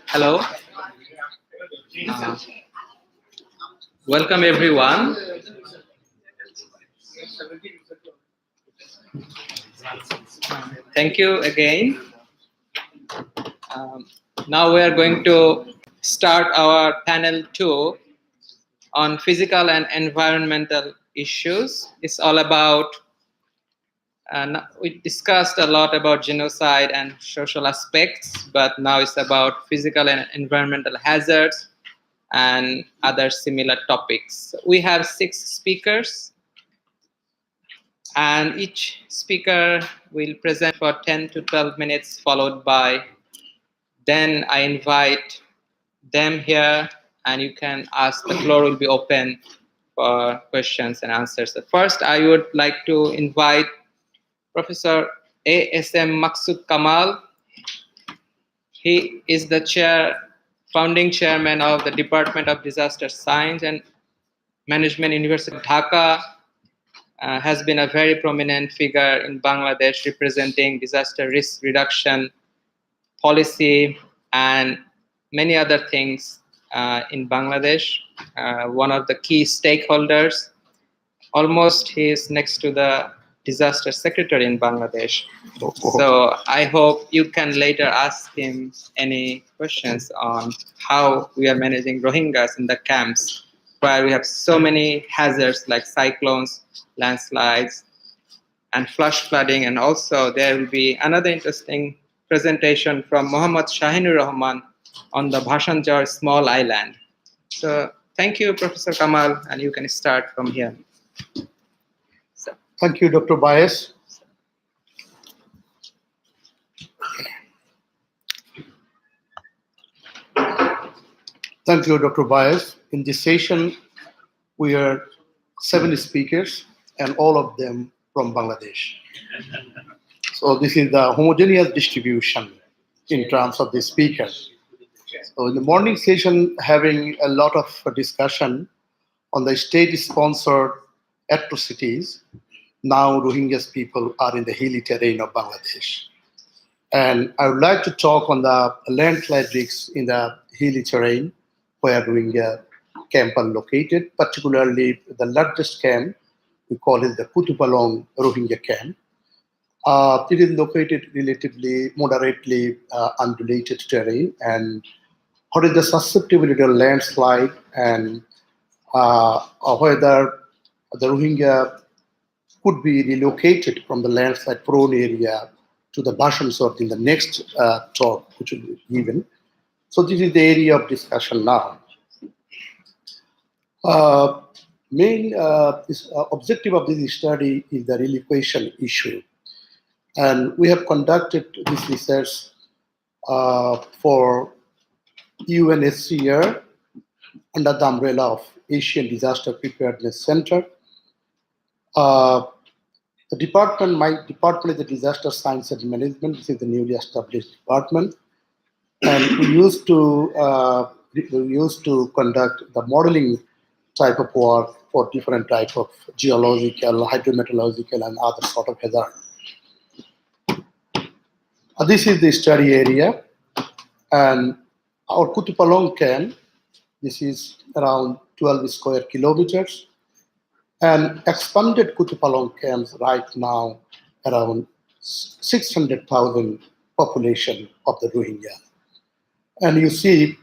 Hello. Welcome everyone. Thank you again. Now we are going to start our panel 2 on physical and environmental issues. It's all about, we discussed a lot about genocide and social aspects, but now it's about physical and environmental hazards and other similar topics. We have 6 speakers, and each speaker will present for 10 to 12 minutes, followed by, then I invite them here, and you can ask, the floor will be open for questions and answers. First, I would like to invite Professor A.S.M. Maksud Kamal. He is the founding chairman of the Department of Disaster Science and Management, University of Dhaka. Has been a very prominent figure in Bangladesh, representing disaster risk reduction policy and many other things in Bangladesh. One of the key stakeholders. Almost he is next to the disaster secretary in Bangladesh. So I hope you can later ask him any questions on how we are managing Rohingyas in the camps, where we have so many hazards like cyclones, landslides, and flash flooding. And also there will be another interesting presentation from Mohammed Shahinur Rahman on the Bhashanjar small island. So thank you, Professor Kamal, and you can start from here. Thank you, Dr. Bias. Thank you, Dr. Bias. In this session, we are 7 speakers, and all of them from Bangladesh. So this is the homogeneous distribution in terms of the speakers. So in the morning session, having a lot of discussion on the state-sponsored atrocities. Now Rohingya people are in the hilly terrain of Bangladesh. And I would like to talk on the landslide risks in the hilly terrain where Rohingya camp are located, particularly the largest camp, we call it the Kutupalong Rohingya camp. It is located relatively moderately undulated terrain, and what is the susceptibility to landslide, and whether the Rohingya could be relocated from the landslide prone area to the Bhashanjar in the next talk, which will be given. So this is the area of discussion now. Main objective of this study is the relocation issue. And we have conducted this research for UNHCR under the umbrella of Asian Disaster Preparedness Center. The department, my department is the Disaster Science and Management. This is the newly established department. And we used to conduct the modeling type of work for different type of geological, hydrometeorological, and other sort of hazard. This is the study area, and our Kutupalong camp, this is around 12 square kilometers, and expanded Kutupalong camps right now around 600,000 population of the Rohingya. And you see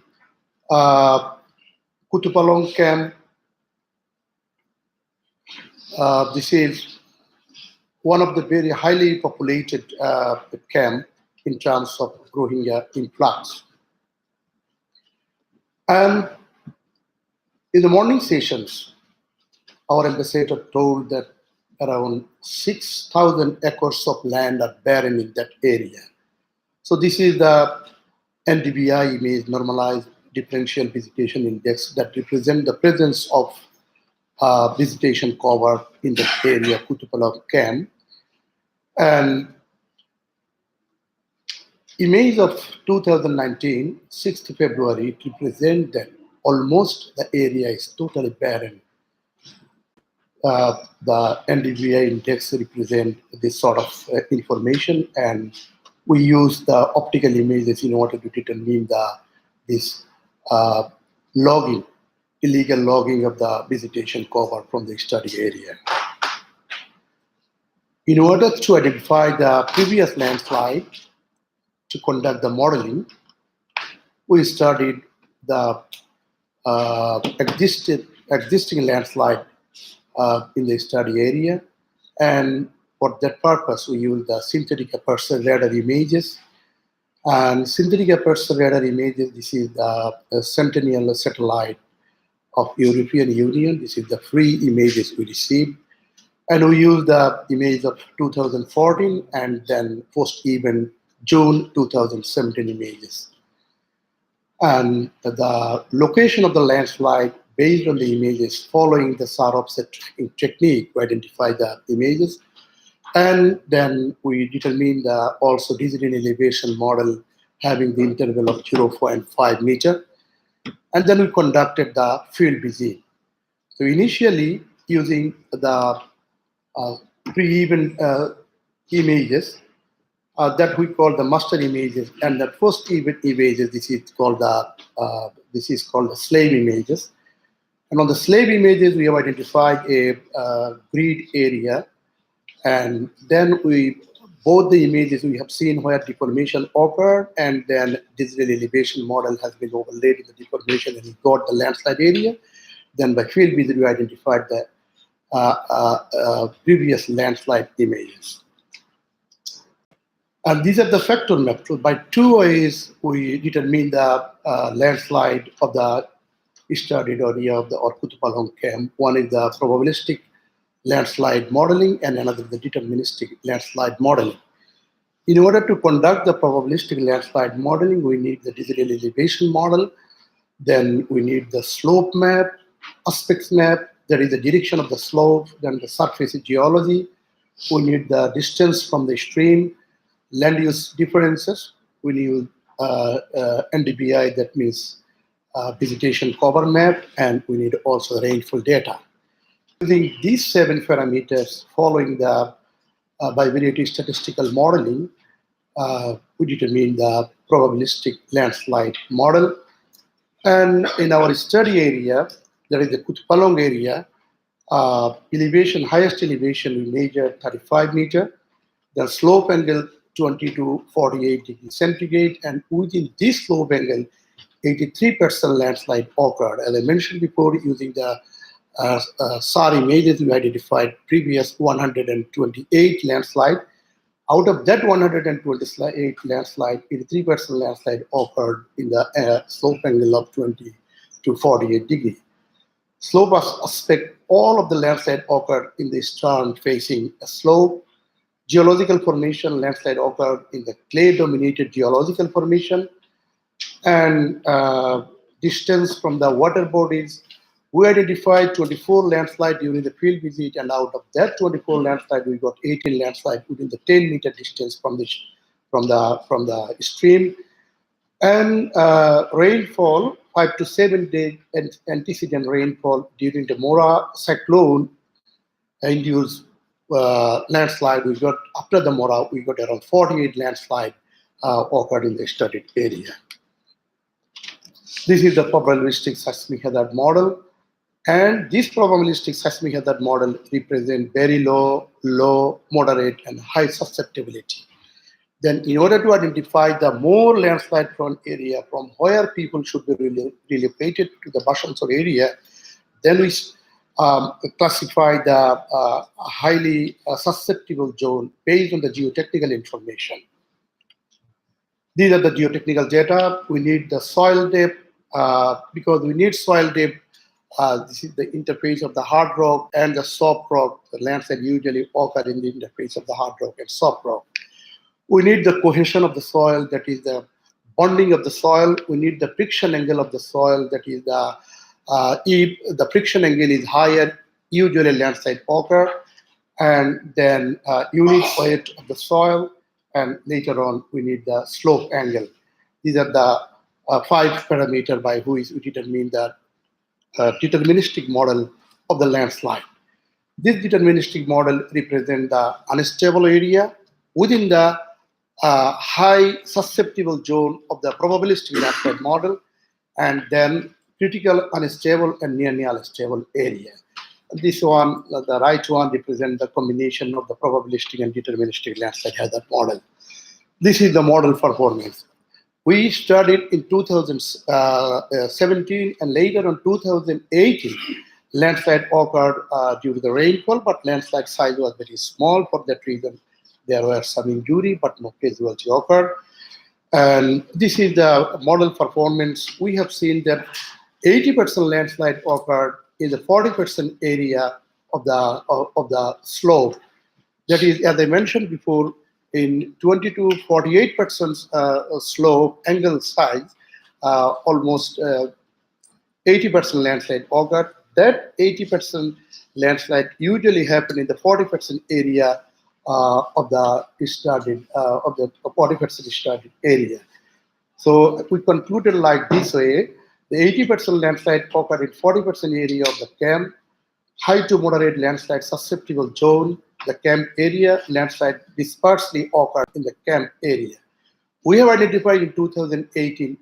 Kutupalong camp, this is one of the very highly populated camp in terms of Rohingya influx. And in the morning sessions, our ambassador told that around 6,000 acres of land are barren in that area. So this is the NDBI image, normalized differential vegetation index that represent the presence of vegetation cover in the area Kutupalong camp. And image of 2019, 6th February, it represents that almost the area is totally barren. The NDVI index represent this sort of information, and we use the optical images in order to determine this logging, illegal logging of the vegetation cover from the study area. In order to identify the previous landslide, to conduct the modeling, we studied the existing landslide in the study area, and for that purpose we use the synthetic aperture radar images. And synthetic aperture radar images, this is the Sentinel satellite of European Union. This is the free images we received, and we use the image of 2014 and then post-event June 2017 images. And the location of the landslide based on the images following the SAR offset technique to identify the images. And then we determine the also digital elevation model having the interval of 0.5 meter. And then we conducted the field visit. So initially using the pre-event images that we call the master images, and the first event images, this is called the slave images. And on the slave images, we have identified a grid area, and then both the images we have seen where deformation occurred, and then digital elevation model has been overlaid with the deformation, and we got the landslide area. Then by field visit, we identified the previous landslide images. And these are the factor maps. So by two ways, we determine the landslide of the studied area of the Kutupalong camp. One is the probabilistic landslide modeling, and another the deterministic landslide modeling. In order to conduct the probabilistic landslide modeling, we need the digital elevation model. Then we need the slope map, aspects map, that is the direction of the slope, then the surface geology. We need the distance from the stream, land use differences. We need NDVI, that means vegetation cover map, and we need also rainfall data. Using these 7 parameters, following the bivariate statistical modeling, we determine the probabilistic landslide model. And in our study area, there is the Kutupalong area, elevation, highest elevation, we measure 35 meter, the slope angle 20 to 48 degrees centigrade, and within this slope angle, 83% landslide occurred. As I mentioned before, using the SAR images, we identified previous 128 landslide. Out of that 128 landslide, 83% landslide occurred in the slope angle of 20 to 48 degrees. Slope aspect, all of the landslide occurred in the stern facing a slope. Geological formation, landslide occurred in the clay-dominated geological formation. And distance from the water bodies, we identified 24 landslides during the field visit, and out of that 24 landslides, we got 18 landslides within the 10-meter distance from the stream. And rainfall, 5 to 7 days antecedent rainfall during the Mora cyclone induced landslide. We got after the Mora, we got around 48 landslides occurred in the studied area. This is the probabilistic seismic hazard model, and this probabilistic seismic hazard model represents very low, moderate, and high susceptibility. Then, in order to identify the more landslide-prone area from where people should be relocated to the Bashansor area, then we classify the highly susceptible zone based on the geotechnical information. These are the geotechnical data. We need the soil depth because we need soil depth. This is the interface of the hard rock and the soft rock. The landslide usually occur in the interface of the hard rock and soft rock. We need the cohesion of the soil, that is the bonding of the soil, we need the friction angle of the soil. That is if the friction angle is higher, usually landslide occur, and then unit weight of the soil, and later on we need the slope angle. These are the 5 parameters by which we determine the deterministic model of the landslide. This deterministic model represents the unstable area within the high susceptible zone of the probabilistic landslide model, and then critical unstable and nearly unstable area. This one, the right one, represents the combination of the probabilistic and deterministic landslide hazard model. This is the model performance. We studied in 2017 and later in 2018. Landslide occurred due to the rainfall, but landslide size was very small. For that reason, there were some injury, but no casualty occurred. And this is the model performance. We have seen that 80% landslide occurred in the 40% area of the slope. That is, as I mentioned before, in 20 to 48% slope angle size, almost 80% landslide occurred. That 80% landslide usually happen in the 40% area of the studied 40% studied area. So we concluded like this way: the 80% landslide occurred in 40% area of the camp, high to moderate landslide susceptible zone, the camp area, landslide dispersely occurred in the camp area. We have identified in 2018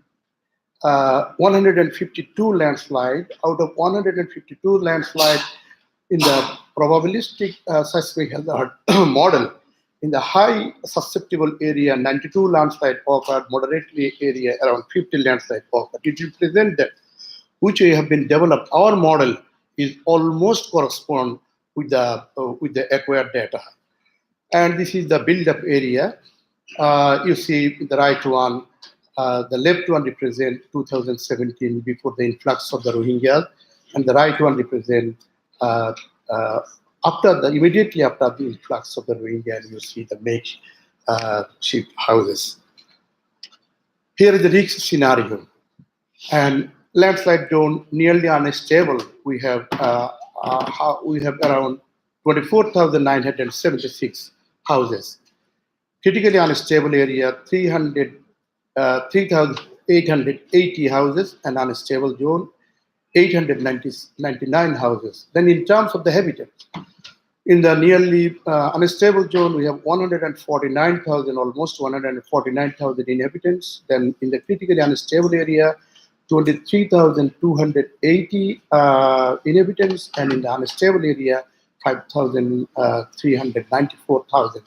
152 landslide. Out of 152 landslide in the probabilistic seismic hazard model, in the high susceptible area, 92 landslide occurred, moderately area around 50 landslide occurred. It represents that which we have been developed. Our model is almost correspond with the acquired data. And this is the build-up area. You see the right one, the left one represents 2017 before the influx of the Rohingya, and the right one represents immediately after the influx of the Rohingya, and you see the makeshift houses. Here is the risk scenario, and landslide zone nearly unstable. We have around 24,976 houses. Critically unstable area 3,880 houses, and unstable zone 899 houses. Then in terms of the habitat, in the nearly unstable zone, we have 149,000, almost 149,000 inhabitants. Then in the critically unstable area, 23,280 inhabitants, and in the unstable area, 5,394,000.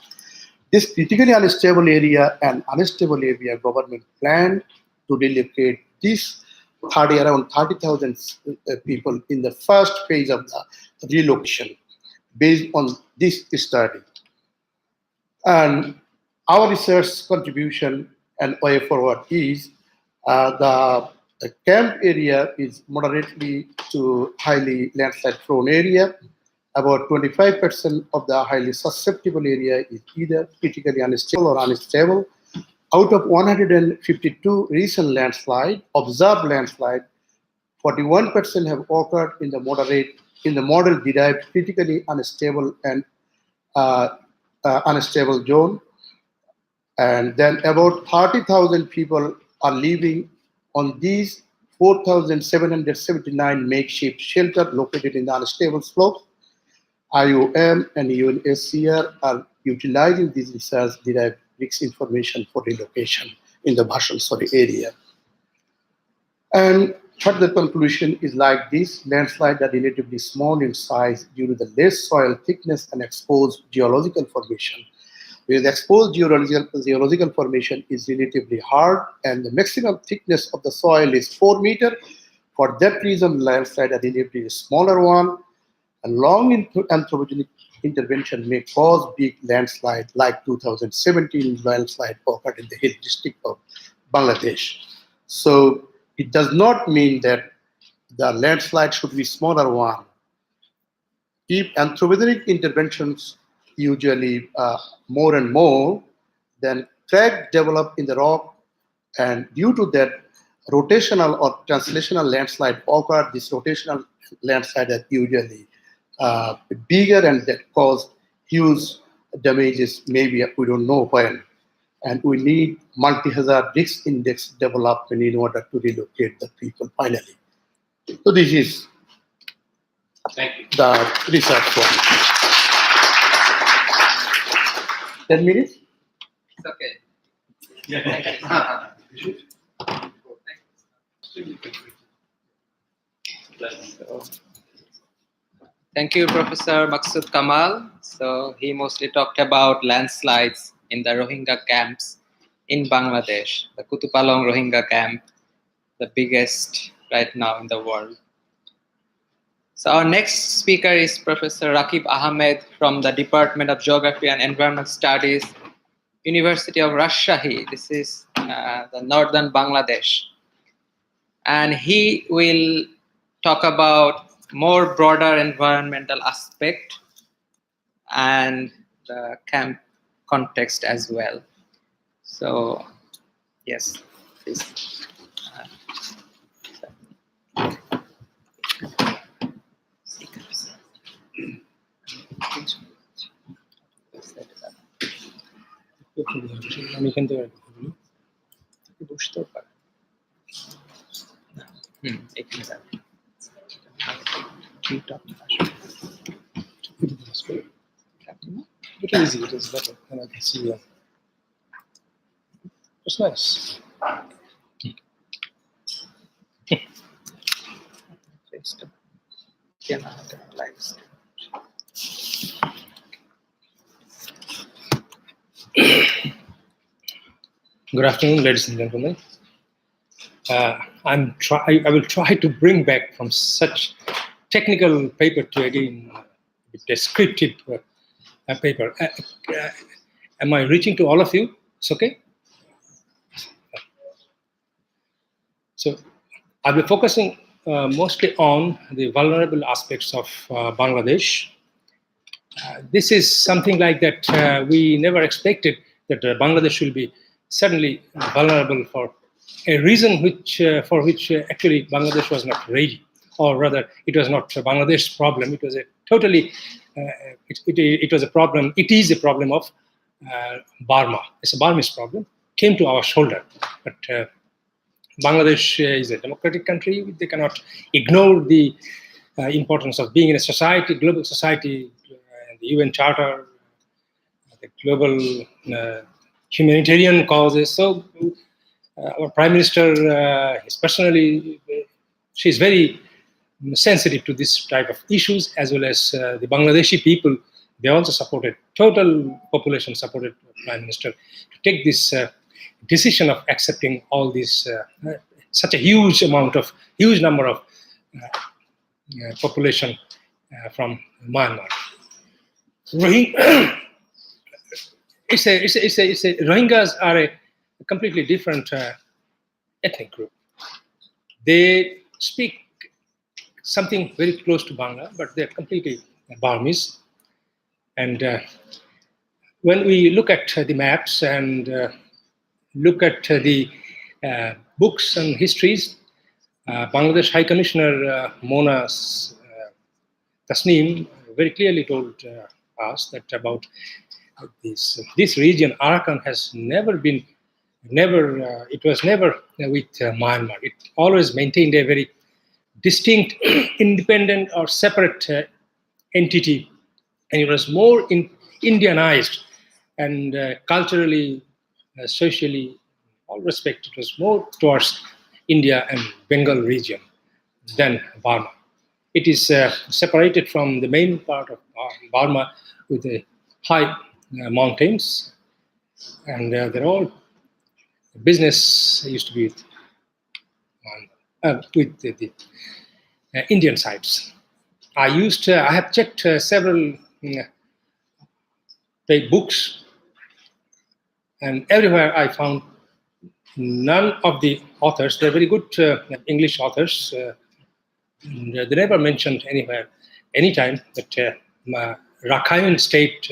This critically unstable area and unstable area, government planned to relocate this around 30,000 people in the first phase of the relocation based on this study. And our research contribution and way forward is the camp area is moderately to highly landslide prone area. About 25% of the highly susceptible area is either critically unstable or unstable. Out of 152 recent observed landslide, 41% have occurred in the model derived critically unstable and unstable zone. And then about 30,000 people are living on these 4,779 makeshift shelters located in the unstable slopes. IOM and UNHCR are utilizing this research-derived risk information for relocation in the Bhashan area. And further conclusion is like this: landslides are relatively small in size due to the less soil thickness and exposed geological formation. Where the exposed geological formation is relatively hard, and the maximum thickness of the soil is 4 meters. For that reason, landslides are relatively smaller one. A long anthropogenic intervention may cause big landslide, like 2017 landslide occurred in the hill district of Bangladesh. So it does not mean that the landslide should be smaller one. If anthropogenic interventions usually more and more, then cracks develop in the rock And due to that, rotational or translational landslide occur. This rotational landslide is usually bigger and that cause huge damages, maybe we don't know when. And we need multi-hazard risk index development in order to relocate the people finally. So this is the research one. 10 minutes? It's okay. So, thank you, Professor Maksud Kamal. So he mostly talked about landslides in the Rohingya camps in Bangladesh, the Kutupalong Rohingya camp, the biggest right now in the world. So our next speaker is Professor Rakib Ahmed from the Department of Geography and Environment Studies, University of Rajshahi. This is the northern Bangladesh. And he will talk about more broader environmental aspect and the camp context as well. So, yes, please. আমি এখান থেকে বুঝতেও পারে এখানে যাবে it is easy, it is better, and I can see you. It's nice. Good afternoon, ladies and gentlemen. I will try to bring back from such technical paper to again descriptive paper. Am I reaching to all of you? It's okay? So I'll be focusing mostly on the vulnerable aspects of Bangladesh. This is something like that we never expected that Bangladesh will be suddenly vulnerable for a reason for which actually Bangladesh was not ready, or rather it was not Bangladesh's problem. It was a totally, it was a problem, it is a problem of Burma. It's a Burmese problem, came to our shoulder. But Bangladesh is a democratic country. They cannot ignore the importance of being in a society, global society, the UN Charter, the global humanitarian causes. So our Prime Minister is personally, she's very sensitive to this type of issues, as well as the Bangladeshi people. They also supported, total population supported Prime Minister to take this decision of accepting all this, such a huge number of population from Myanmar. Rohingyas are a completely different ethnic group. They speak something very close to Bangla, but they're completely Burmese. And when we look at the maps and look at the books and histories, Bangladesh High Commissioner Mona Tasneem very clearly told us that about this region, Arakan has it was never with Myanmar. It always maintained a very distinct, independent or separate entity, and it was more Indianized and culturally, socially, all respect, it was more towards India and Bengal region than Burma. It is separated from the main part of Burma with the high mountains, and they're all business used to be with the Indian sides. I have checked several books, and everywhere I found none of the authors, they're very good English authors, they never mentioned anywhere, anytime that Rakhine state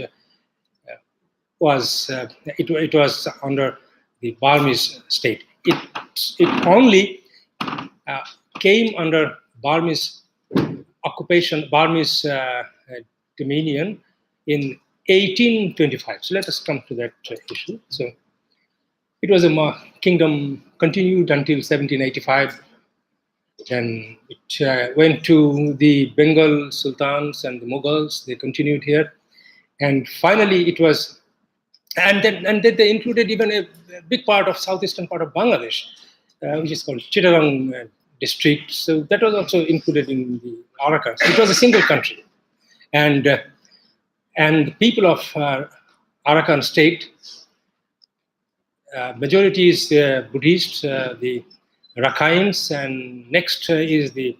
it was under the Burmese state. it only came under Burmese occupation, Burmese dominion in 1825. So let us come to that issue. So it was a kingdom continued until 1785. Then it went to the Bengal Sultans and the Mughals. They continued here, and finally it was, and then they included even a big part of southeastern part of Bangladesh, which is called Chittagong district. So that was also included in the Arakan. So it was a single country, and the people of Arakan state, majority is Buddhist, the Rakhine's, and next is the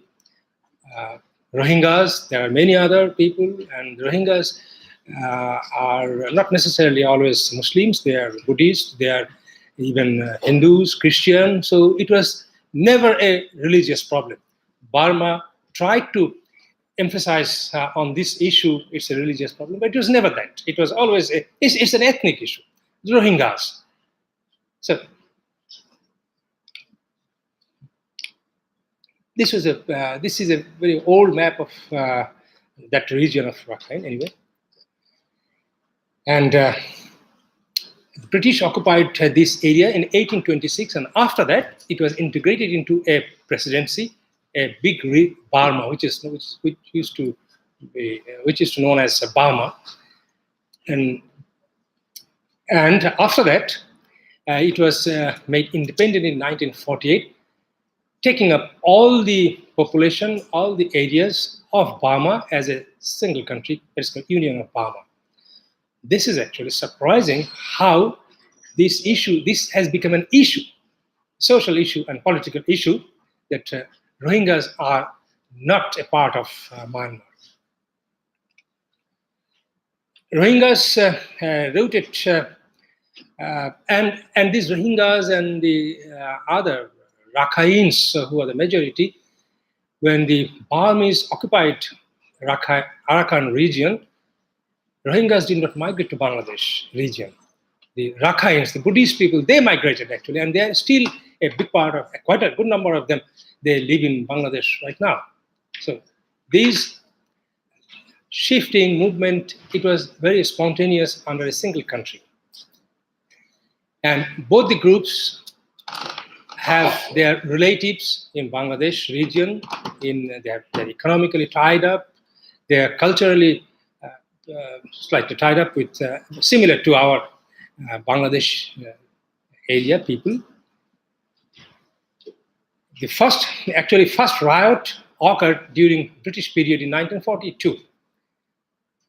Rohingyas. There are many other people, and Rohingyas are not necessarily always Muslims. They are Buddhist, they are even Hindus, Christian. So it was never a religious problem. Burma tried to emphasize on this issue, it's a religious problem, but it was never that. It was always, it's an ethnic issue. The Rohingyas. So this is a very old map of that region of Rakhine, anyway. And the British occupied this area in 1826, and after that, it was integrated into a presidency, a big Burma, which is known as Burma, and after that, it was made independent in 1948. Taking up all the population, all the areas of Burma as a single country, it's called Union of Burma. This is actually surprising how this has become an issue, social issue and political issue, that Rohingyas are not a part of Myanmar. Rohingyas wrote it, and these Rohingyas and the other Rakhines, who are the majority, when the Burmese occupied Arakan region, Rohingyas did not migrate to Bangladesh region. The Rakhines, the Buddhist people, they migrated actually, and they are still a big part of, quite a good number of them, they live in Bangladesh right now. So these shifting movement, it was very spontaneous under a single country. And both the groups have their relatives in Bangladesh region, they're economically tied up, they're culturally slightly tied up with, similar to our Bangladesh area people. The first riot occurred during British period in 1942.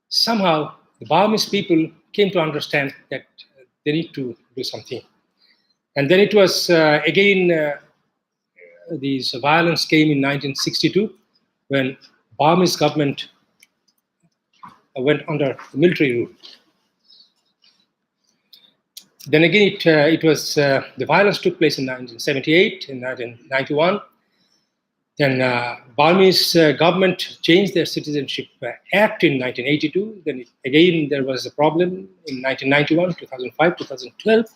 Somehow, the Burmese people came to understand that they need to do something. And then it was again, this violence came in 1962 when Burmese government went under military rule. Then again, it was the violence took place in 1978, in 1991. Then Burmese government changed their Citizenship Act in 1982. Then again, there was a problem in 1991, 2005, 2012,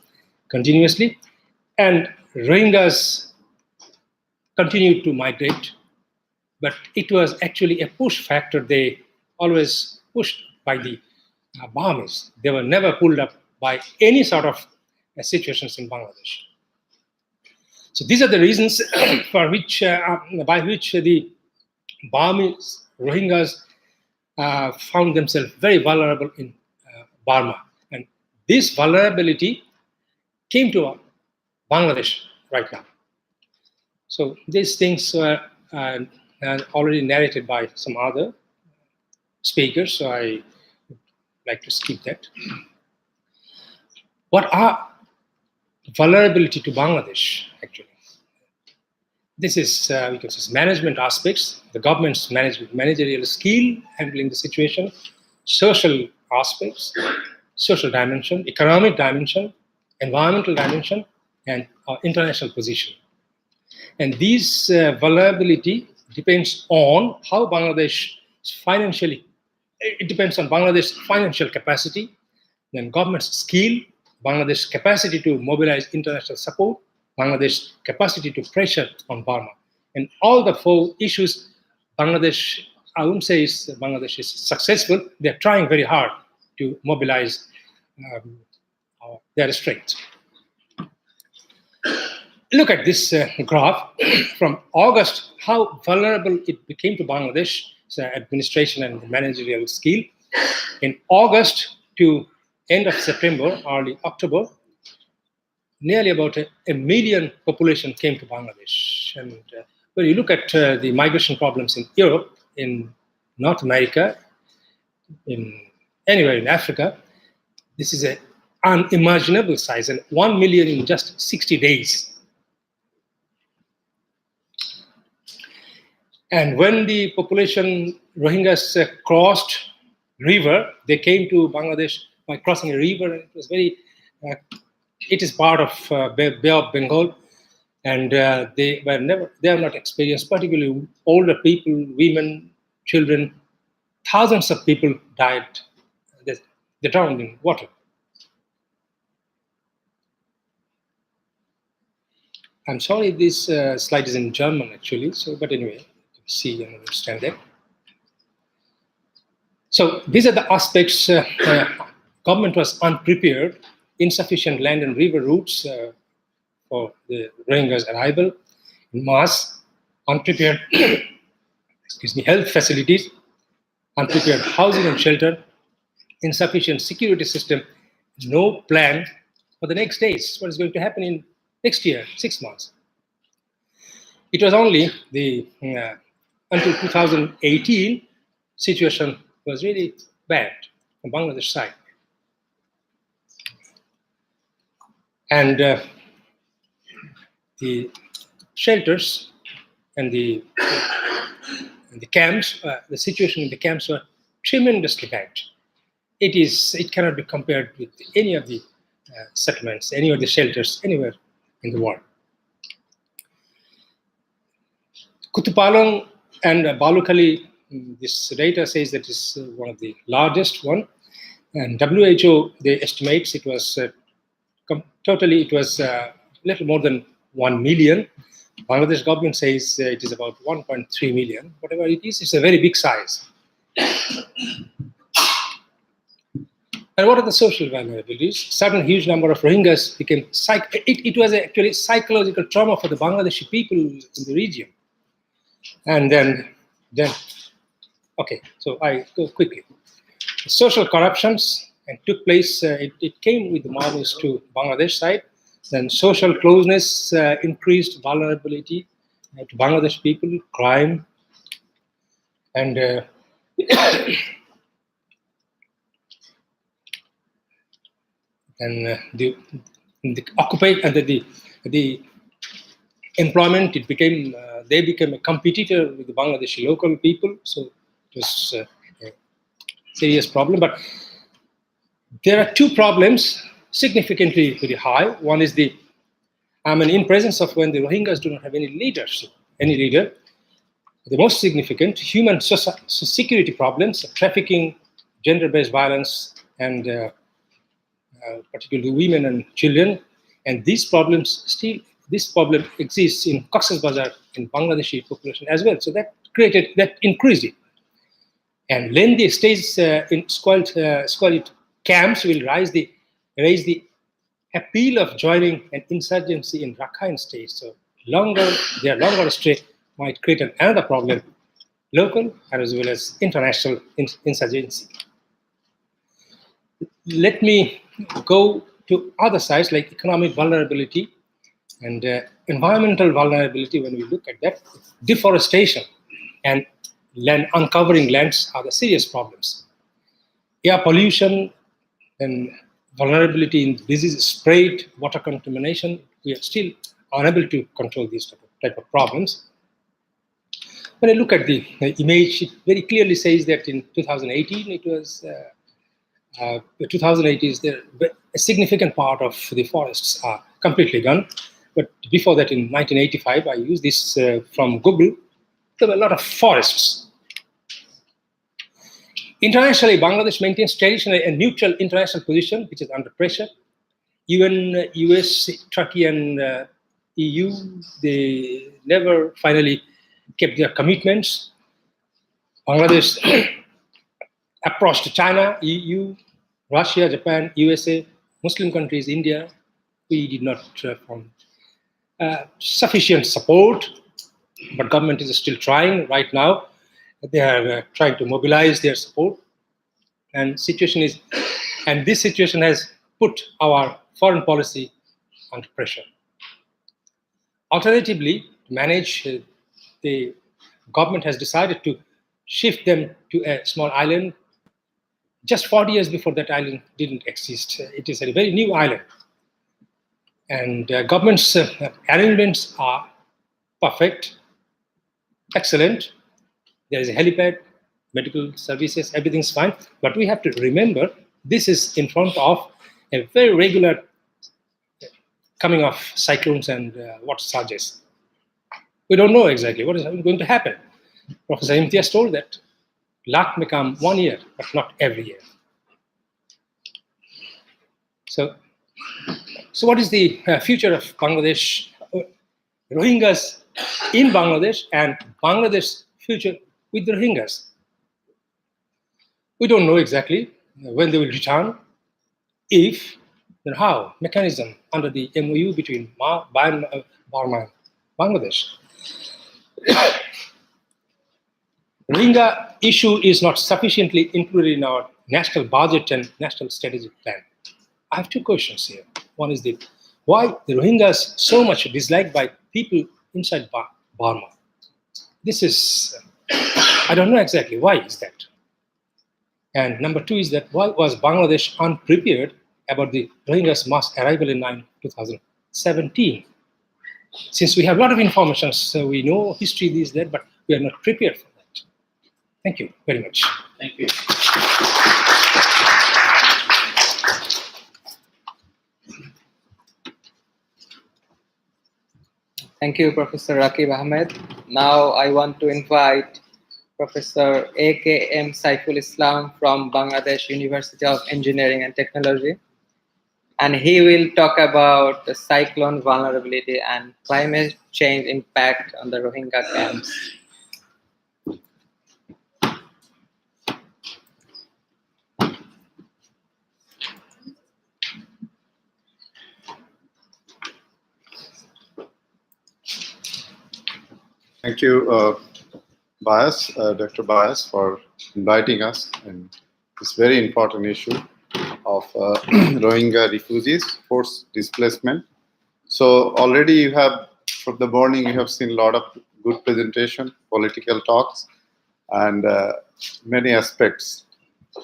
continuously. And Rohingyas continued to migrate, but it was actually a push factor. They always pushed by the Burmese. They were never pulled up by any sort of situations in Bangladesh. So these are the reasons for which, by which the Burmese Rohingyas found themselves very vulnerable in Burma. And this vulnerability came to Bangladesh right now. So these things were already narrated by some other speakers, so I would like to skip that. What are vulnerability to Bangladesh, actually? This is, we can say, management aspects, the government's managerial skill, handling the situation, social aspects, social dimension, economic dimension, environmental dimension, and our international position. And this vulnerability depends on how Bangladesh financially, it depends on Bangladesh's financial capacity, then government's skill, Bangladesh's capacity to mobilize international support, Bangladesh's capacity to pressure on Burma. And all the four issues, Bangladesh, I wouldn't say Bangladesh is successful. They're trying very hard to mobilize their strength. Look at this graph from August, how vulnerable it became to Bangladesh administration and managerial skill. In August to end of September, early October, nearly about a million population came to Bangladesh. And when you look at the migration problems in Europe, in North America, in anywhere in Africa, this is an unimaginable size, and 1 million in just 60 days. And when the population Rohingyas crossed river, they came to Bangladesh by crossing a river. And it was very, it is part of Bay of Bengal, and they have not experienced, particularly older people, women, children. Thousands of people died. They drowned in water. I'm sorry, this slide is in German actually. So, but anyway. See and understand that. So these are the aspects. Government was unprepared, insufficient land and river routes for the Rohingyas' arrival in mass, unprepared health facilities, unprepared housing and shelter, insufficient security system, no plan for the next days. What is going to happen in next year, 6 months? It was only the until 2018, situation was really bad on Bangladesh side. And the shelters and the camps, the situation in the camps were tremendously bad. It cannot be compared with any of the settlements, any of the shelters anywhere in the world. Kutupalong and Balukhali, this data says that is one of the largest one. And WHO, they estimates it was totally, it was little more than 1 million. Bangladesh government says it is about 1.3 million. Whatever it is, it's a very big size. And what are the social vulnerabilities? Certain huge number of Rohingyas became, it was actually psychological trauma for the Bangladeshi people in the region. And then, okay, so I go quickly. Social corruptions and took place, it came with the Maoists to Bangladesh side. Then social closeness increased vulnerability to Bangladesh people, crime, and the employment, it became they became a competitor with the Bangladeshi local people, so it was a serious problem. But there are two problems significantly very high. One is in presence of when the Rohingyas do not have any leadership, any leader. The most significant human security problems, trafficking, gender-based violence, and particularly women and children. And these problems this problem exists in Cox's Bazar in Bangladeshi population as well. So that increased it. And lengthy stays in squalid camps will raise the appeal of joining an insurgency in Rakhine state. So their longer stay might create another problem, local as well as international insurgency. Let me go to other sides like economic vulnerability and environmental vulnerability. When we look at that, deforestation and uncovering lands are the serious problems. Air pollution and vulnerability in disease spread, water contamination, we are still unable to control these type of problems. When I look at the image, it very clearly says that in 2018, it was 2008 is there a significant part of the forests are completely gone. But before that, in 1985, I used this from Google. There were a lot of forests. Internationally, Bangladesh maintains traditionally a neutral international position, which is under pressure. Even US, Turkey, and EU, they never finally kept their commitments. Bangladesh approached China, EU, Russia, Japan, USA, Muslim countries, India. We did not find sufficient support, but government is still trying right now. They are trying to mobilize their support, and this situation has put our foreign policy under pressure. Alternatively, to manage, the government has decided to shift them to a small island just 40 years before that island didn't exist. It is a very new island. And government's arrangements are perfect, excellent. There is a helipad, medical services, everything's fine. But we have to remember, this is in front of a very regular coming of cyclones and water surges. We don't know exactly what is going to happen. Professor Imtiaz told that luck may come 1 year, but not every year. So what is the future of Bangladesh, Rohingyas in Bangladesh, and Bangladesh's future with the Rohingyas? We don't know exactly when they will return, if, then how, mechanism under the MOU between Burma and Bangladesh. Rohingya issue is not sufficiently included in our national budget and national strategic plan. I have two questions here. One is why the Rohingyas so much disliked by people inside Burma? This is, I don't know exactly why is that. And number two is that why was Bangladesh unprepared about the Rohingyas mass arrival in 2017? Since we have a lot of information, so we know history, this, that, but we are not prepared for that. Thank you very much. Thank you. Thank you, Professor Rakib Ahmed. Now I want to invite Professor A.K.M. Saiful Islam from Bangladesh University of Engineering and Technology. And he will talk about the cyclone vulnerability and climate change impact on the Rohingya camps. Thank you, Dr. Bias, for inviting us in this very important issue of Rohingya refugees, forced displacement. So already you have, from the morning, you have seen a lot of good presentation, political talks, and many aspects.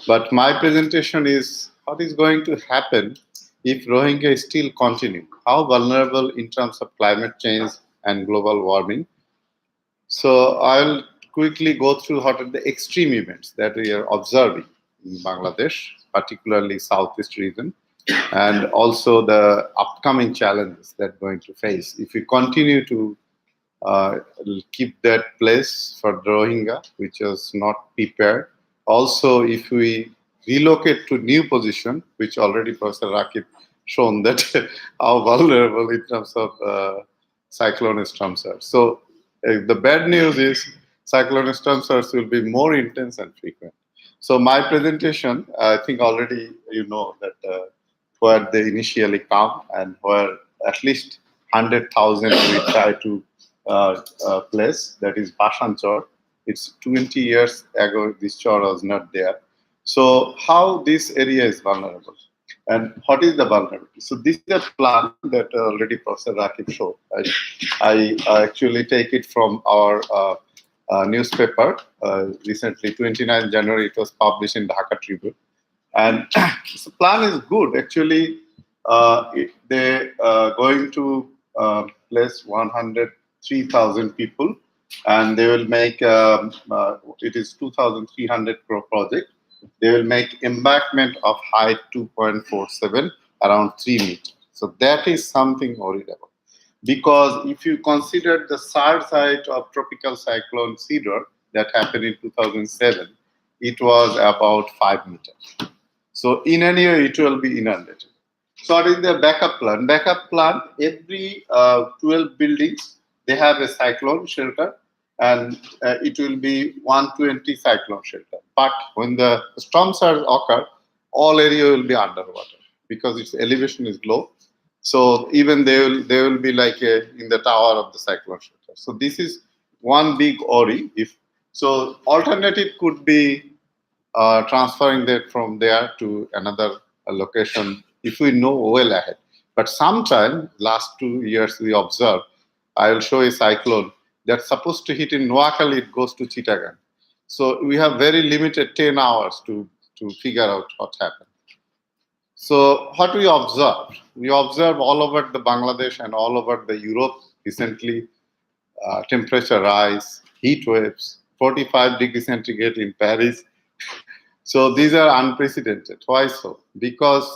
But my presentation is what is going to happen if Rohingya still continue, how vulnerable in terms of climate change and global warming. So I'll quickly go through what are the extreme events that we are observing in Bangladesh, particularly Southeast region, and also the upcoming challenges that we're going to face if we continue to keep that place for Rohingya, which is not prepared. Also, if we relocate to new position, which already Professor Rakib shown that how vulnerable in terms of cyclone storms are. So the bad news is cyclone storms will be more intense and frequent. So my presentation, I think already you know that where they initially come and where at least 100,000 we try to place, that is Bashan Chor. It's 20 years ago this chor was not there. So how this area is vulnerable and what is the vulnerability? So this is a plan that already Professor Rakib showed. I actually take it from our newspaper recently, 29 January, it was published in Dhaka Tribune. And the plan is good. Actually, they are going to place 103,000 people, and they will make, it is 2,300 crore project. They will make embankment of height 2.47, around 3 meters. So that is something worried about. Because if you consider the SAR site of tropical cyclone Cedar that happened in 2007, it was about 5 meters. So in any way, it will be inundated. So what is the backup plan? Backup plan, every 12 buildings, they have a cyclone shelter, and it will be 120 cyclone shelter. But when the storm surge occur, all area will be underwater because its elevation is low. So even they will be like in the tower of the cyclone shelter. So this is one big worry. If so, alternative could be transferring that from there to another location if we know well ahead. But sometime, last 2 years, we observed, I will show a cyclone that's supposed to hit in Noakhali, it goes to Chittagong. So we have very limited 10 hours to figure out what happened. So what we observed? We observed all over the Bangladesh and all over the Europe recently, temperature rise, heat waves, 45 degrees centigrade in Paris. So these are unprecedented. Why so? Because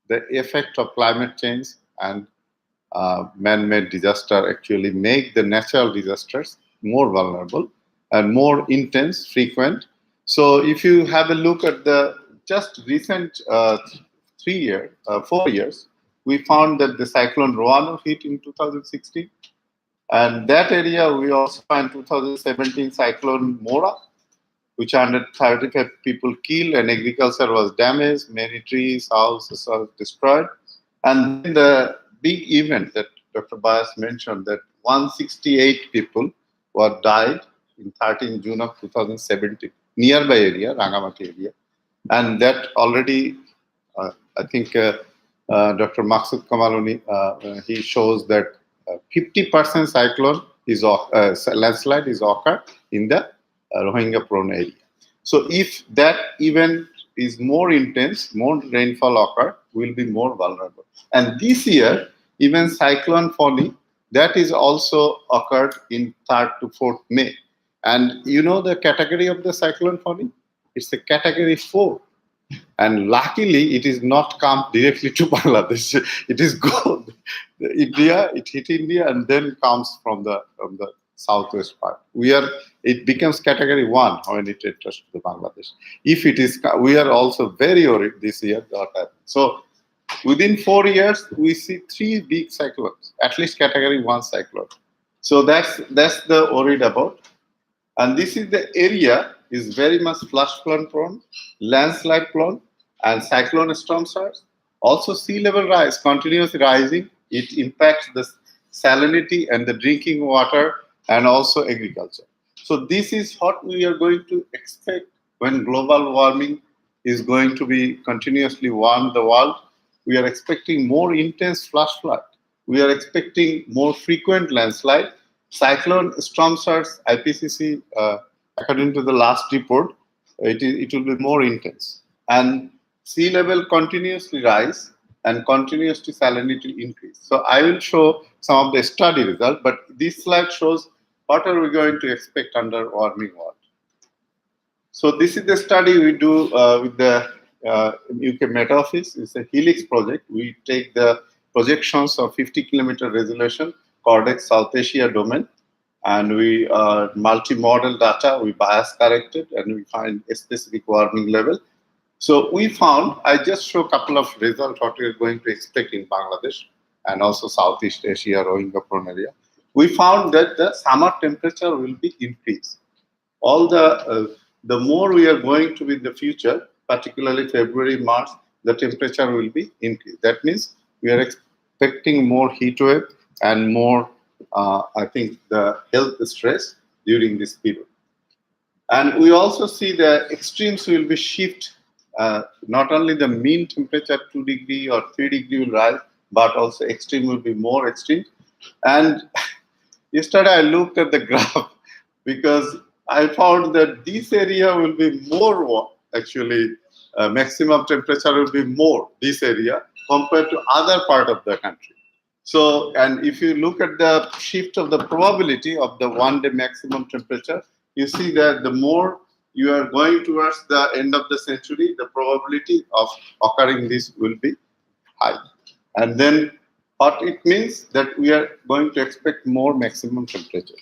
the effect of climate change and man-made disaster actually make the natural disasters more vulnerable and more intense, frequent. So if you have a look at the just recent 4 years, we found that the cyclone Rohingya hit in 2016. And that area we also find 2017 cyclone Mora, which 135 people killed and agriculture was damaged, many trees, houses are destroyed. And then the big event that Dr. Bias mentioned, that 168 people were died in 13 June of 2017, nearby area, Rangamati area. And that already, I think Dr. Maksud Kamaluni, he shows that 50% cyclone is landslide is occurred in the Rohingya prone area. So if that event is more intense, more rainfall occur, will be more vulnerable. And this year, even cyclone Fani, that is also occurred in 3rd to 4th May. And you know the category of the cyclone Fani? It's a category 4. And luckily, it is not come directly to Bangladesh. It is gone. India, it hit India and then comes from the southwest part. It becomes category 1 when it enters to Bangladesh. If it is, we are also very worried this year what happened. So within 4 years, we see 3 big cyclones, at least category 1 cyclone. So that's the worried about. And this is the area is very much flash flood prone, landslide prone, and cyclone storm surge. Also sea level rise, continuously rising. It impacts the salinity and the drinking water and also agriculture. So this is what we are going to expect when global warming is going to be continuously warm the world. We are expecting more intense flash flood. We are expecting more frequent landslide. Cyclone storm surge, IPCC, according to the last report, it will be more intense. And sea level continuously rise and continuously salinity increase. So I will show some of the study results, but this slide shows what are we going to expect under warming world. So this is the study we do with the UK Met Office. It's a Helix project. We take the projections of 50-kilometer resolution Cortex South Asia domain, and we multi-model data, we bias corrected, and we find a specific warming level. So we found, I just show a couple of results what we are going to expect in Bangladesh and also Southeast Asia, Rohingya prone area. We found that the summer temperature will be increased. All the more we are going to be in the future, particularly February, March, the temperature will be increased. That means we are expecting more heat wave and more, I think, the health stress during this period. And we also see the extremes will be shift. Not only the mean temperature 2 degree or 3 degree will rise, but also extreme will be more extreme. And yesterday I looked at the graph because I found that this area will be more, actually, maximum temperature will be more this area compared to other part of the country. So, and if you look at the shift of the probability of the 1 day maximum temperature, you see that the more you are going towards the end of the century, the probability of occurring this will be high. And then what it means that we are going to expect more maximum temperature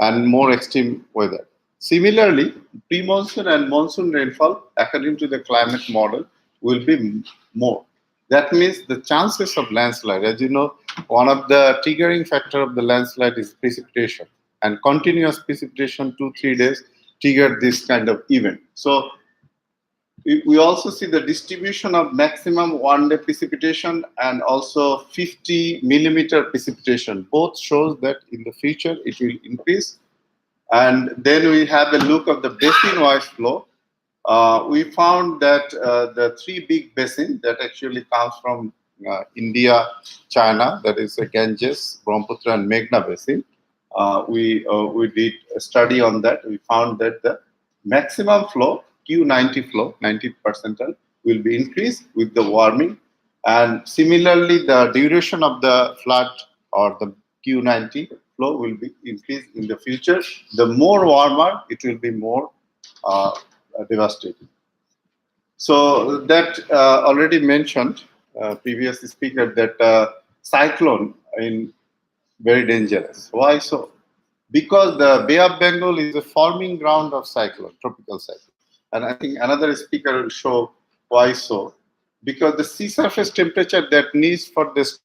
and more extreme weather. Similarly, pre-monsoon and monsoon rainfall, according to the climate model, will be more. That means the chances of landslide, as you know, one of the triggering factor of the landslide is precipitation, and continuous precipitation 2-3 days triggered this kind of event. So we also see the distribution of maximum one-day precipitation and also 50 millimeter precipitation. Both shows that in the future it will increase. And then we have a look of the basin-wise flow. We found that the three big basins that actually comes from India, China, that is Ganges, Brahmaputra, and Meghna basin. We did a study on that. We found that the maximum flow, Q90 flow, 90th percentile, will be increased with the warming. And similarly, the duration of the flood or the Q90 flow will be increased in the future. The more warmer, it will be more devastating. So that already mentioned, previous speaker, that cyclone in very dangerous. Why so? Because the Bay of Bengal is a forming ground of cyclone, tropical cyclone. And I think another speaker will show why so. Because the sea surface temperature that needs for this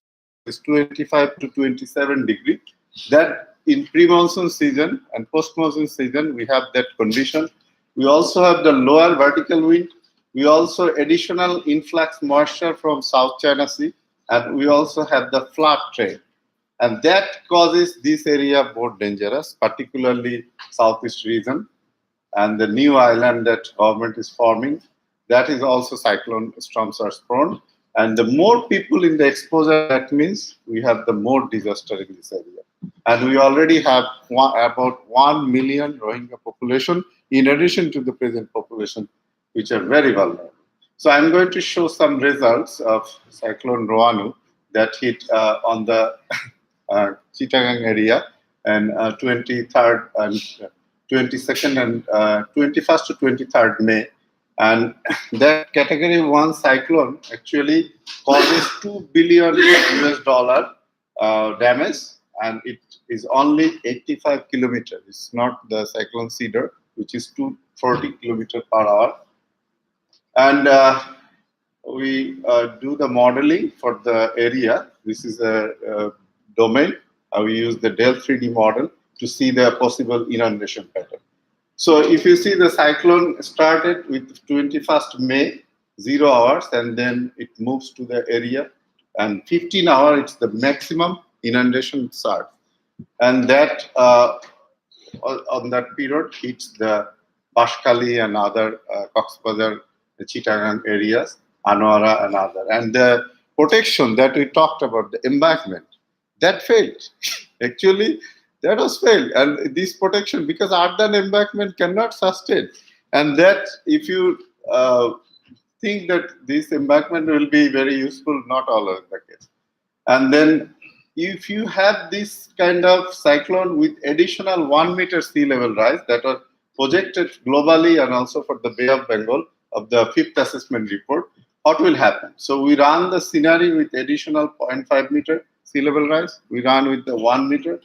is 25 to 27 degree. That in pre-monsoon season and post-monsoon season, we have that condition. We also have the lower vertical wind. We also additional influx moisture from South China Sea. And we also have the flood trade. And that causes this area more dangerous, particularly southeast region. And the new island that government is forming, that is also cyclone storm surge prone. And the more people in the exposure, that means we have the more disaster in this area. And we already have about 1 million Rohingya population, in addition to the present population, which are very vulnerable. So I'm going to show some results of Cyclone Rohanu that hit on the Chittagong area and 23rd and 22nd and 21st to 23rd May. And that category 1 cyclone actually causes $2 billion damage, and it is only 85 kilometers. It's not the cyclone Cedar, which is 240 kilometers per hour. And we do the modeling for the area. This is a domain. We use the Del 3D model to see the possible inundation pattern. So if you see, the cyclone started with 21st May, 0 hours, and then it moves to the area, and 15 hours, it's the maximum inundation surge. And that, on that period, hits the Bashkali and other Coxbazar, the Chittagong areas, Anwara and other. And the protection that we talked about, the embankment, that failed. Actually, that was failed. And this protection, because earthen embankment cannot sustain. And that, if you think that this embankment will be very useful, not always the case. And then if you have this kind of cyclone with additional 1 meter sea level rise that was projected globally and also for the Bay of Bengal of the 5th assessment report, what will happen? So we run the scenario with additional 0.5 meter sea level rise. We run with the 1 meter.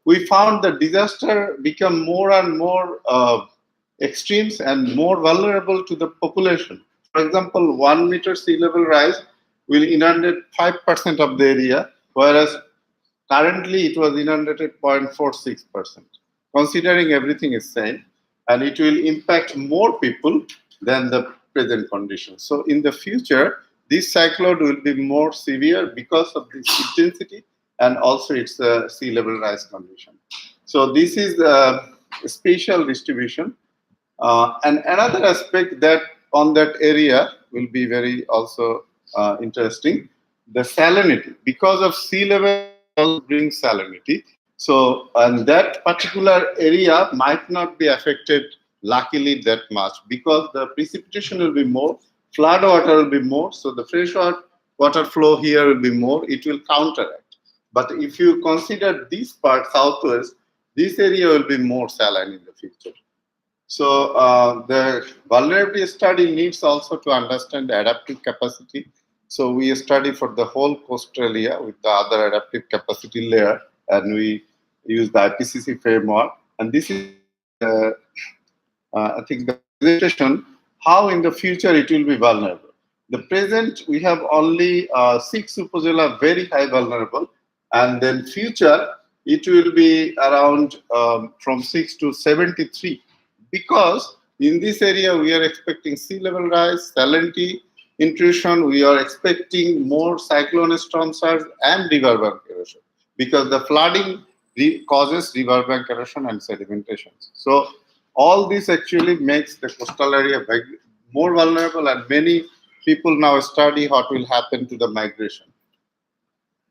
We found the disaster become more and more extremes and more vulnerable to the population. For example, 1 meter sea level rise will inundate 5% of the area, whereas currently it was inundated 0.46%. Considering everything is same, and it will impact more people than the present conditions. So in the future, this cyclone will be more severe because of this intensity and also its sea level rise condition. So this is the spatial distribution. And another aspect that on that area will be very also interesting, the salinity. Because of sea level brings salinity. So, and that particular area might not be affected, luckily, that much, because the precipitation will be more, flood water will be more, so the fresh water flow here will be more, it will counteract. But if you consider this part, southwest, this area will be more saline in the future. So the vulnerability study needs also to understand the adaptive capacity. So we study for the whole coastal area with the other adaptive capacity layer, and we use the IPCC framework. And this is, I think, the presentation how in the future it will be vulnerable. The present, we have only 6 upazila very high vulnerable, and then future, it will be around from 6 to 73, because in this area we are expecting sea level rise, salinity intrusion, we are expecting more cyclone storm surge and riverbank erosion, because the flooding causes riverbank erosion and sedimentation. So all this actually makes the coastal area more vulnerable, and many people now study what will happen to the migration.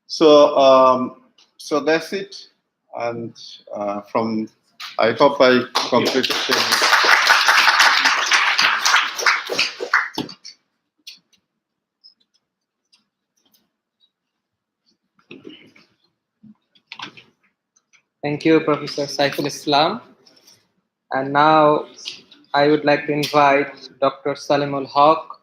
So, so that's it. And I hope I completed. Thank you, Professor Saiful Islam. And now I would like to invite Dr. Salimul Haq,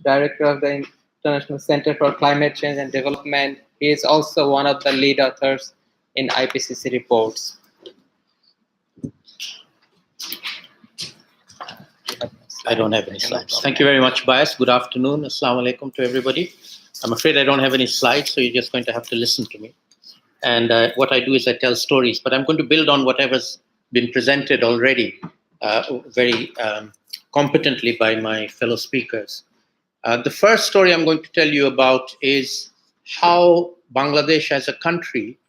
Director of the International Center for Climate Change and Development. He is also one of the lead authors in IPCC reports. I don't have any slides. Thank you very much, Bias. Good afternoon. Assalamu alaikum to everybody. I'm afraid I don't have any slides, so you're just going to have to listen to me. And what I do is I tell stories, but I'm going to build on whatever's been presented already very competently by my fellow speakers. The first story I'm going to tell you about is how Bangladesh as a country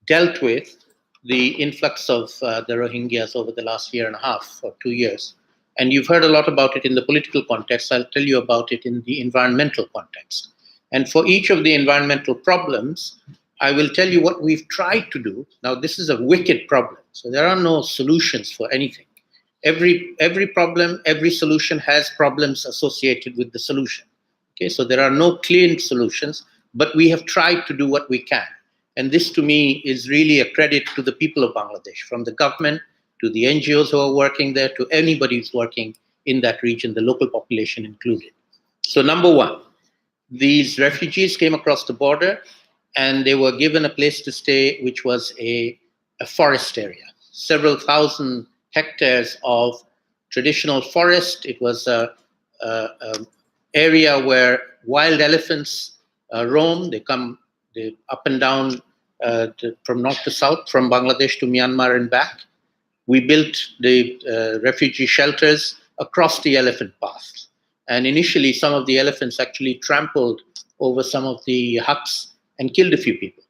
dealt with the influx of the Rohingyas over the last 1.5 years or 2 years. And you've heard a lot about it in the political context. I'll tell you about it in the environmental context. And for each of the environmental problems, I will tell you what we've tried to do. Now, this is a wicked problem, so there are no solutions for anything. Every problem, every solution has problems associated with the solution. Okay, so there are no clean solutions, but we have tried to do what we can. And this, to me, is really a credit to the people of Bangladesh, from the government to the NGOs who are working there, to anybody who's working in that region, the local population included. So number one, these refugees came across the border and they were given a place to stay, which was a forest area, several thousand hectares of traditional forest. It was an area where wild elephants roam. They come up and down from north to south, from Bangladesh to Myanmar and back. We built the refugee shelters across the elephant paths. And initially, some of the elephants actually trampled over some of the huts and killed a few people.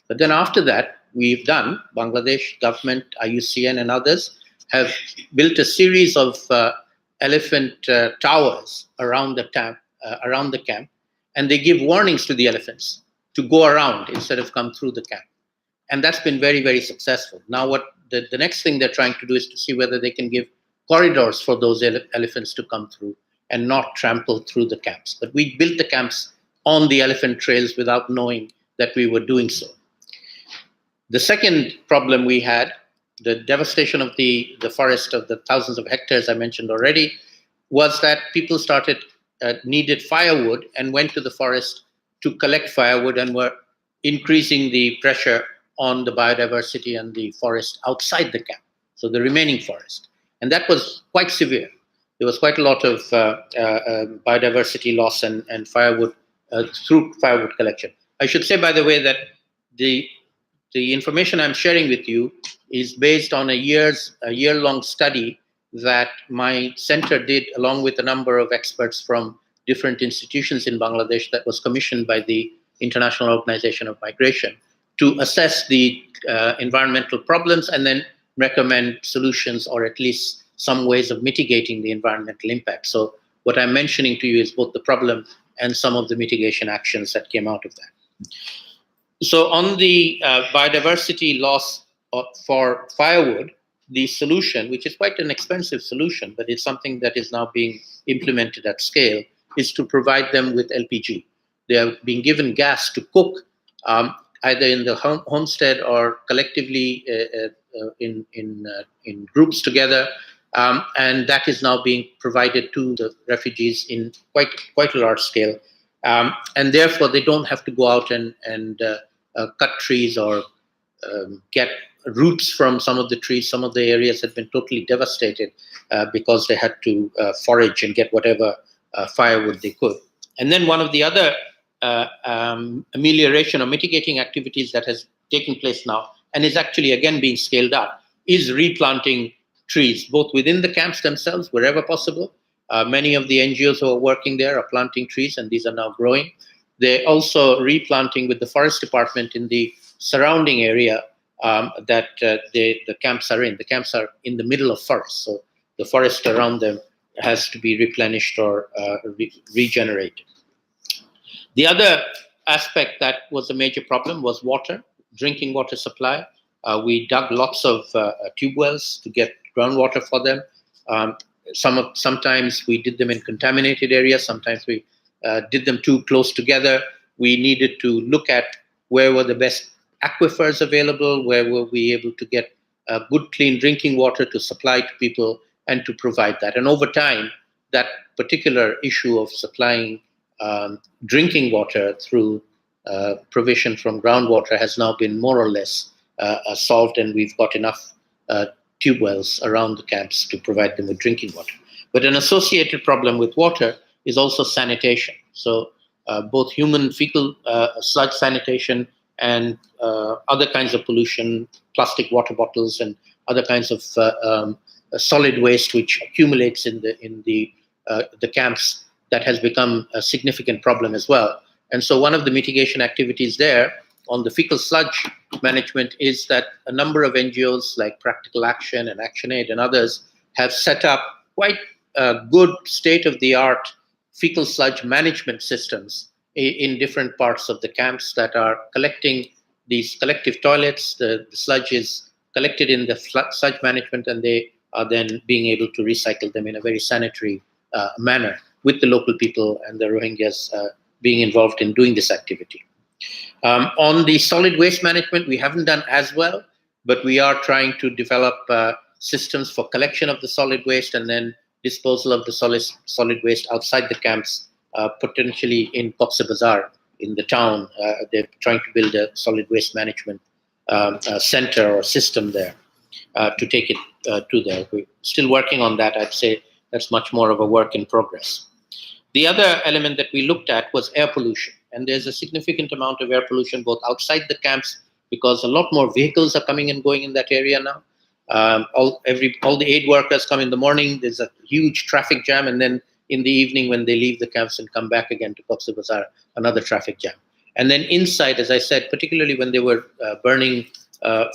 But then after that, Bangladesh government, IUCN and others, have built a series of elephant towers around the camp, and they give warnings to the elephants to go around instead of come through the camp. And that's been very, very successful. Now what the next thing they're trying to do is to see whether they can give corridors for those elephants to come through and not trample through the camps. But we built the camps on the elephant trails without knowing that we were doing so. The second problem we had, the devastation of the forest of the thousands of hectares I mentioned already, was that people needed firewood and went to the forest to collect firewood and were increasing the pressure on the biodiversity and the forest outside the camp, so the remaining forest. And that was quite severe. There was quite a lot of biodiversity loss and firewood through firewood collection. I should say, by the way, that the information I'm sharing with you is based on a year-long study that my center did along with a number of experts from different institutions in Bangladesh that was commissioned by the International Organization of Migration to assess the environmental problems and then recommend solutions or at least some ways of mitigating the environmental impact. So what I'm mentioning to you is both the problem and some of the mitigation actions that came out of that. So on the biodiversity loss for firewood, the solution, which is quite an expensive solution, but it's something that is now being implemented at scale, is to provide them with LPG. They are being given gas to cook, either in the homestead or collectively in groups together, and that is now being provided to the refugees in quite a large scale, and therefore they don't have to go out and cut trees or get roots from some of the trees. Some of the areas had been totally devastated because they had to forage and get whatever firewood they could. And then one of the other amelioration or mitigating activities that has taken place now, and is actually again being scaled up, is replanting trees, both within the camps themselves, wherever possible. Many of the NGOs who are working there are planting trees, and these are now growing. They're also replanting with the forest department in the surrounding area that the camps are in. The camps are in the middle of forest, so the forest around them has to be replenished or regenerated. The other aspect that was a major problem was water, drinking water supply. We dug lots of tube wells to get groundwater for them. Sometimes we did them in contaminated areas. Sometimes we did them too close together. We needed to look at where were the best aquifers available, where were we able to get good, clean drinking water to supply to people and to provide that. And over time, that particular issue of supplying drinking water through provision from groundwater has now been more or less solved, and we've got enough tube wells around the camps to provide them with drinking water. But an associated problem with water is also sanitation. So both human fecal sludge sanitation and other kinds of pollution, plastic water bottles and other kinds of solid waste which accumulates in the camps, that has become a significant problem as well. And so one of the mitigation activities there on the fecal sludge management is that a number of NGOs like Practical Action and ActionAid and others have set up quite good state-of-the-art fecal sludge management systems in different parts of the camps that are collecting these collective toilets. The sludge is collected in the sludge management, and they are then being able to recycle them in a very sanitary manner, with the local people and the Rohingyas being involved in doing this activity. On the solid waste management, we haven't done as well, but we are trying to develop systems for collection of the solid waste and then disposal of the solid waste outside the camps, potentially in Cox's Bazar, in the town. They're trying to build a solid waste management center or system there to take it to there. We're still working on that. I'd say that's much more of a work in progress. The other element that we looked at was air pollution. And there's a significant amount of air pollution both outside the camps, because a lot more vehicles are coming and going in that area now. All the aid workers come in the morning, there's a huge traffic jam, and then in the evening when they leave the camps and come back again to Cox's Bazar, another traffic jam. And then inside, as I said, particularly when they were burning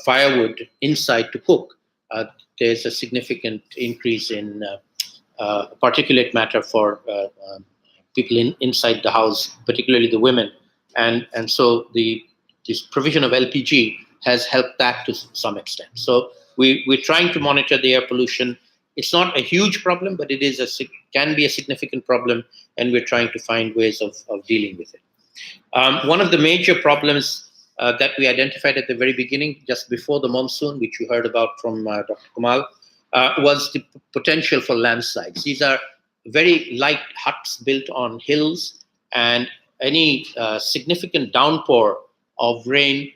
firewood inside to cook, there's a significant increase in particulate matter for people inside the house, particularly the women. And so this provision of LPG has helped that to some extent. So we're trying to monitor the air pollution. It's not a huge problem, but it is can be a significant problem, and we're trying to find ways of dealing with it. One of the major problems that we identified at the very beginning, just before the monsoon, which you heard about from Dr. Kamal, was the potential for landslides. These are very light huts built on hills, and any significant downpour of rain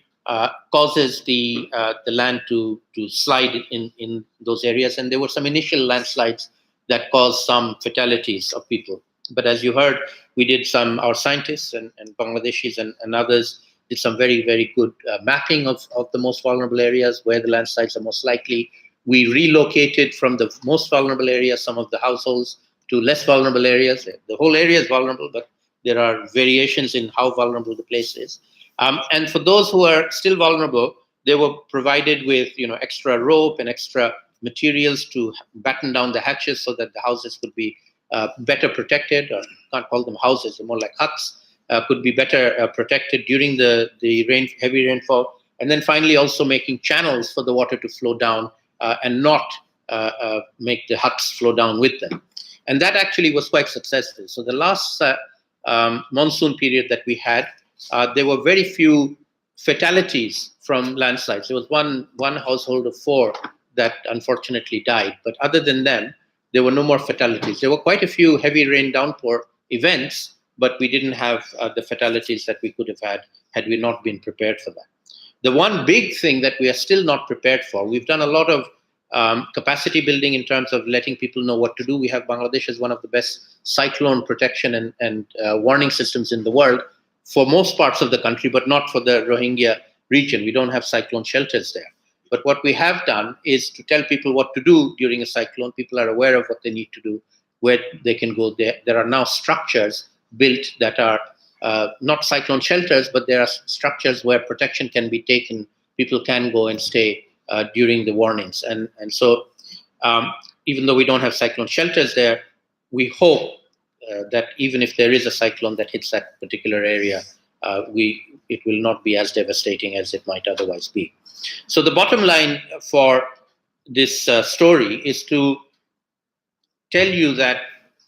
causes the land to slide in those areas. And there were some initial landslides that caused some fatalities of people. But as you heard, we did our scientists and Bangladeshis and others did some very, very good mapping of the most vulnerable areas where the landslides are most likely. We relocated from the most vulnerable areas some of the households to less vulnerable areas. The whole area is vulnerable, but there are variations in how vulnerable the place is. And for those who are still vulnerable, they were provided with extra rope and extra materials to batten down the hatches so that the houses could be better protected. Or can't call them houses; they're more like huts. Could be better protected during the heavy rainfall. And then finally, also making channels for the water to flow down and not make the huts flow down with them. And that actually was quite successful. So the last monsoon period that we had, there were very few fatalities from landslides. There was one household of 4 that unfortunately died. But other than them, there were no more fatalities. There were quite a few heavy rain downpour events, but we didn't have the fatalities that we could have had we not been prepared for that. The one big thing that we are still not prepared for, we've done a lot of capacity building in terms of letting people know what to do. We have Bangladesh as one of the best cyclone protection and warning systems in the world for most parts of the country, but not for the Rohingya region. We don't have cyclone shelters there. But what we have done is to tell people what to do during a cyclone. People are aware of what they need to do, where they can go there. There are now structures built that are not cyclone shelters, but there are structures where protection can be taken. People can go and stay during the warnings. And so even though we don't have cyclone shelters there, we hope that even if there is a cyclone that hits that particular area, it will not be as devastating as it might otherwise be. So the bottom line for this story is to tell you that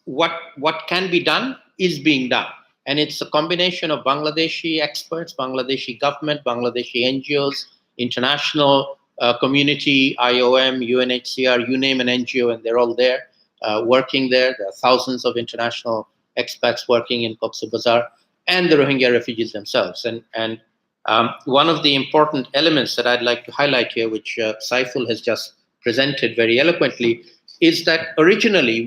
what can be done is being done. And it's a combination of Bangladeshi experts, Bangladeshi government, Bangladeshi NGOs, international community, IOM, UNHCR, you name an NGO, and they're all there, working there. There are thousands of international expats working in Cox's Bazar, and the Rohingya refugees themselves. And one of the important elements that I'd like to highlight here, which Saiful has just presented very eloquently, is that originally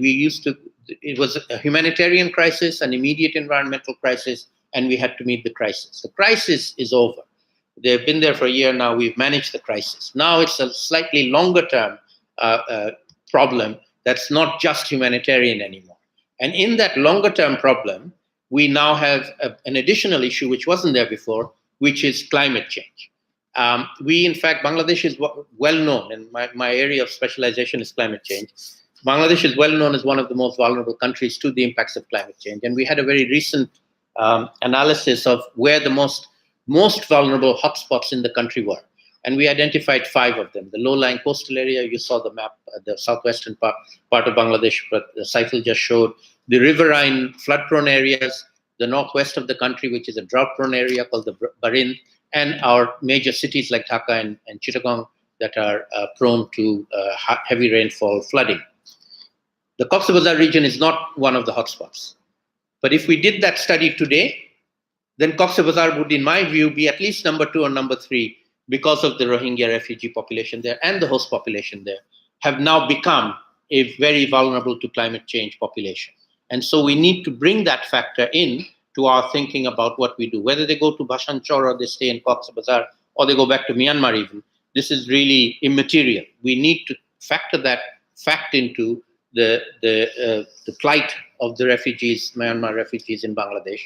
it was a humanitarian crisis, an immediate environmental crisis, and we had to meet the crisis. The crisis is over. They've been there for a year now. We've managed the crisis. Now it's a slightly longer term problem that's not just humanitarian anymore. And in that longer term problem, we now have an additional issue which wasn't there before, which is climate change. In fact, Bangladesh is well known, and my area of specialization is climate change. Bangladesh is well known as one of the most vulnerable countries to the impacts of climate change. And we had a very recent analysis of where the most vulnerable hotspots in the country were. And we identified 5 of them. The low-lying coastal area, you saw the map, the southwestern part of Bangladesh, but Saiful just showed. The riverine flood-prone areas, the northwest of the country, which is a drought-prone area called the Barind, and our major cities like Dhaka and Chittagong that are prone to heavy rainfall flooding. The Cox's Bazar region is not one of the hotspots. But if we did that study today, then Cox's Bazar would, in my view, be at least number 2 or number 3 because of the Rohingya refugee population there and the host population there have now become a very vulnerable to climate change population. And so we need to bring that factor in to our thinking about what we do. Whether they go to Bhasan Char or they stay in Cox's Bazar or they go back to Myanmar even, this is really immaterial. We need to factor that fact into the plight of the refugees, Myanmar refugees in Bangladesh.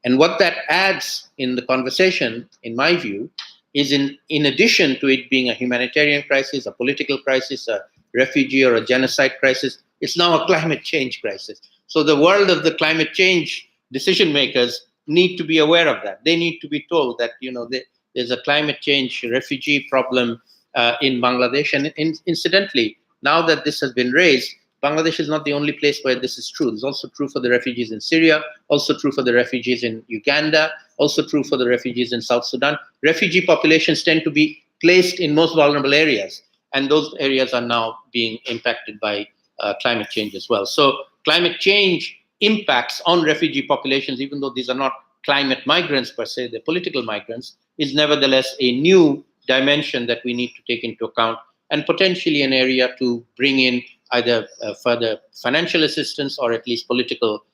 And what that adds in the conversation, in my view, is in addition to it being a humanitarian crisis, a political crisis, a refugee or a genocide crisis, it's now a climate change crisis. So the world of the climate change decision makers need to be aware of that. They need to be told that there's a climate change refugee problem in Bangladesh. And incidentally, now that this has been raised, Bangladesh is not the only place where this is true. It's also true for the refugees in Syria, also true for the refugees in Uganda, also true for the refugees in South Sudan. Refugee populations tend to be placed in most vulnerable areas, and those areas are now being impacted by climate change as well. So climate change impacts on refugee populations, even though these are not climate migrants per se, they're political migrants, is nevertheless a new dimension that we need to take into account, and potentially an area to bring in either further financial assistance or at least political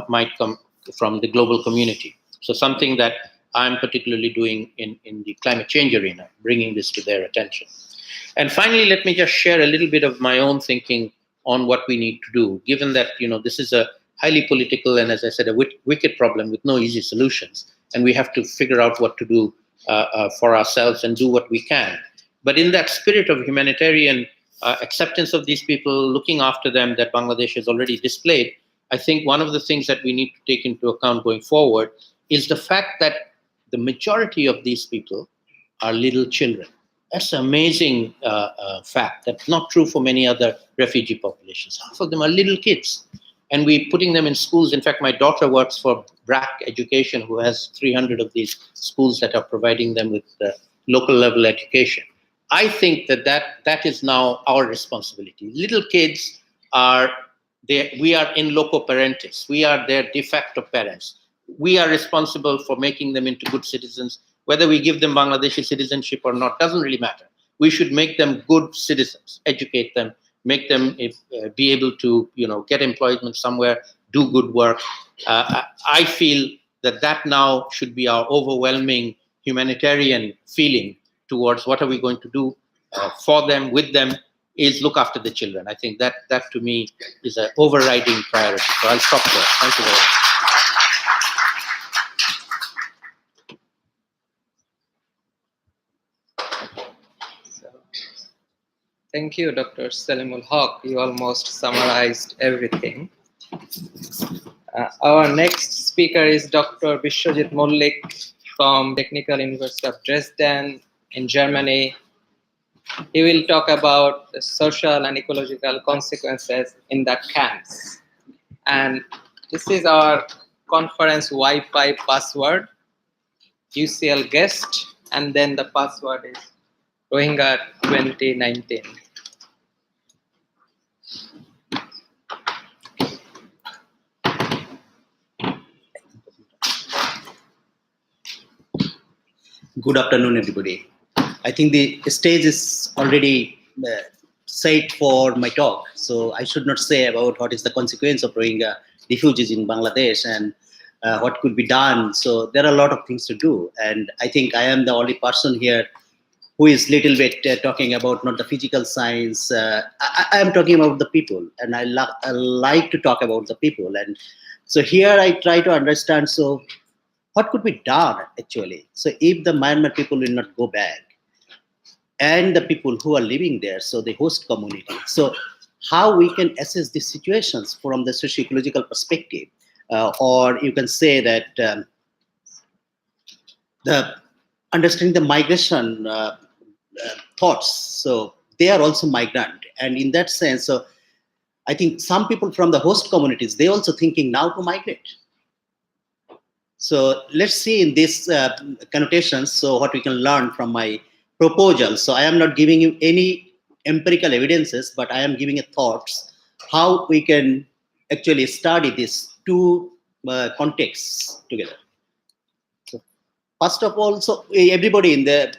might come from the global community. So something that I'm particularly doing in the climate change arena, bringing this to their attention. And finally, let me just share a little bit of my own thinking on what we need to do, given that this is a highly political and, as I said, a wicked problem with no easy solutions. And we have to figure out what to do for ourselves and do what we can. But in that spirit of humanitarian acceptance of these people, looking after them that Bangladesh has already displayed, I think one of the things that we need to take into account going forward is the fact that the majority of these people are little children. That's an amazing fact. That's not true for many other refugee populations. Half of them are little kids. And we're putting them in schools. In fact, my daughter works for BRAC Education, who has 300 of these schools that are providing them with local level education. I think that is now our responsibility. Little kids we are in loco parentis. We are their de facto parents. We are responsible for making them into good citizens. Whether we give them Bangladeshi citizenship or not doesn't really matter. We should make them good citizens, educate them, make them be able to get employment somewhere, do good work. I feel that now should be our overwhelming humanitarian feeling towards what are we going to do for them, with them, is look after the children. I think that to me is an overriding priority. So I'll stop there. Thank you very much. Thank you, Dr. Salimul Haq. You almost summarized everything. Our next speaker is Dr. Bishwajit Mollik from Technical University of Dresden in Germany. He will talk about the social and ecological consequences in the camps. And this is our conference Wi-Fi password, UCL guest, and then the password is Rohingya 2019. Good afternoon, everybody. I think the stage is already set for my talk, so I should not say about what is the consequence of Rohingya refugees in Bangladesh and what could be done. So there are a lot of things to do, and I think I am the only person here who is little bit talking about not the physical science. I am talking about the people, and I like to talk about the people. And so here I try to understand, so what could be done actually? So if the Myanmar people will not go back, and the people who are living there, so the host community, so how we can assess these situations from the socio-ecological perspective, or you can say that the understanding the migration thoughts. So they are also migrant, and in that sense, so I think some people from the host communities, they also thinking now to migrate. So let's see in these connotations, so what we can learn from my proposal. So I am not giving you any empirical evidences, but I am giving a thoughts how we can actually study these two contexts together. So first of all, so everybody in the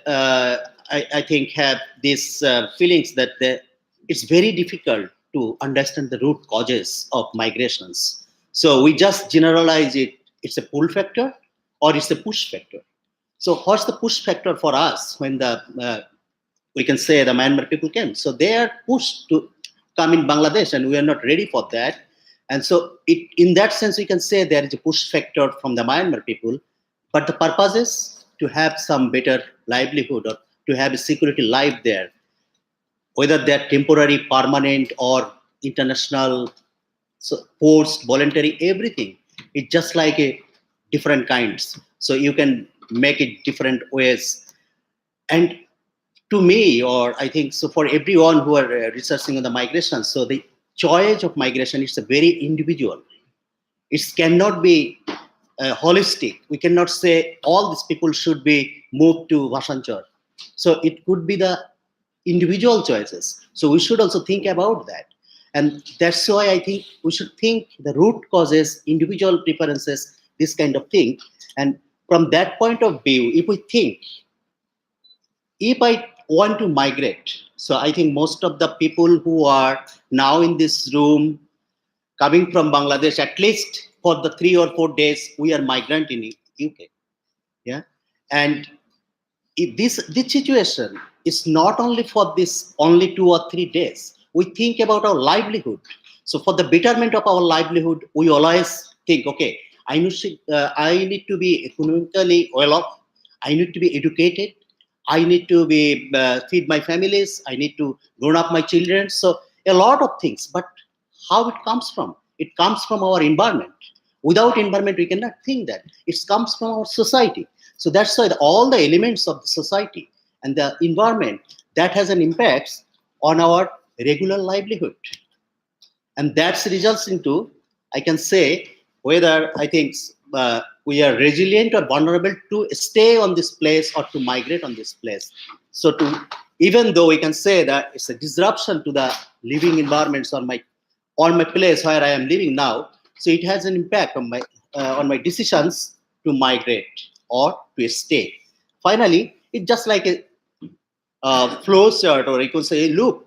I think have these feelings that it's very difficult to understand the root causes of migrations. So we just generalize it. It's a pull factor or it's a push factor. So what's the push factor for us when the we can say the Myanmar people came? So they are pushed to come in Bangladesh, and we are not ready for that. And so in that sense, we can say there is a push factor from the Myanmar people, but the purpose is to have some better livelihood or to have a security life there, whether they're temporary, permanent, or international, so forced, voluntary, everything. It's just like a different kinds. So you can make it different ways. And to me, or I think so for everyone who are researching on the migration, so the choice of migration is a very individual. It cannot be holistic. We cannot say all these people should be moved to Vasanchar. So it could be the individual choices. So we should also think about that. And that's why I think we should think the root causes, individual preferences, this kind of thing. And from that point of view, if we think, if I want to migrate, so I think most of the people who are now in this room coming from Bangladesh, at least for the 3 or 4 days, we are migrant in UK. Yeah. And if this situation is not only for this only 2 or 3 days. We think about our livelihood. So for the betterment of our livelihood, we always think, okay, I need to be economically well off. I need to be educated. I need to be feed my families. I need to grow up my children. So a lot of things. But how it comes from? It comes from our environment. Without environment, we cannot think that. It comes from our society. So that's why all the elements of the society and the environment that has an impact on our regular livelihood. And that results into, I can say, whether I think we are resilient or vulnerable to stay on this place or to migrate on this place. So even though we can say that it's a disruption to the living environments on my place where I am living now, so it has an impact on my decisions to migrate or to stay. Finally, it's just like a flow chart, or you could say a loop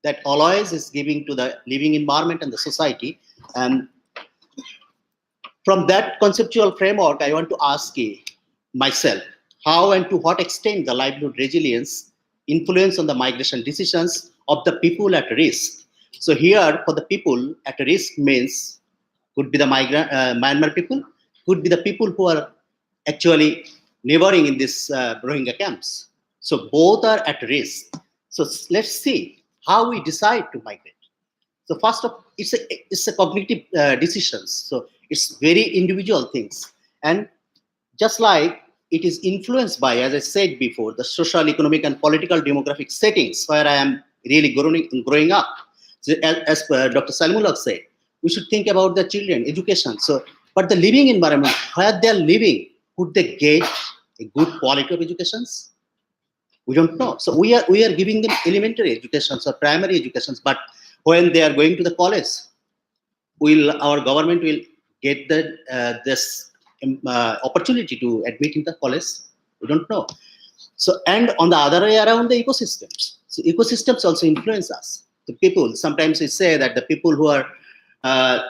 that always is giving to the living environment and the society. And from that conceptual framework, I want to ask myself, how and to what extent the livelihood resilience influence on the migration decisions of the people at risk. So here, for the people at risk means could be the Myanmar people, could be the people who are actually neighboring in this Rohingya camps. So both are at risk. So let's see how we decide to migrate. So first of, it's a cognitive decisions. So it's very individual things, and just like it is influenced by, as I said before, the social, economic, and political demographic settings where I am really growing up. So as Dr. Salimullah said, we should think about the children, education. So, but the living environment, where they are living, could they get a good quality of educations? We don't know. So we are giving them elementary educations or primary educations, but when they are going to the college, our government will get this opportunity to admit in the college? We don't know. So, and on the other way around, the ecosystems. So ecosystems also influence us. The people, sometimes we say that the people who are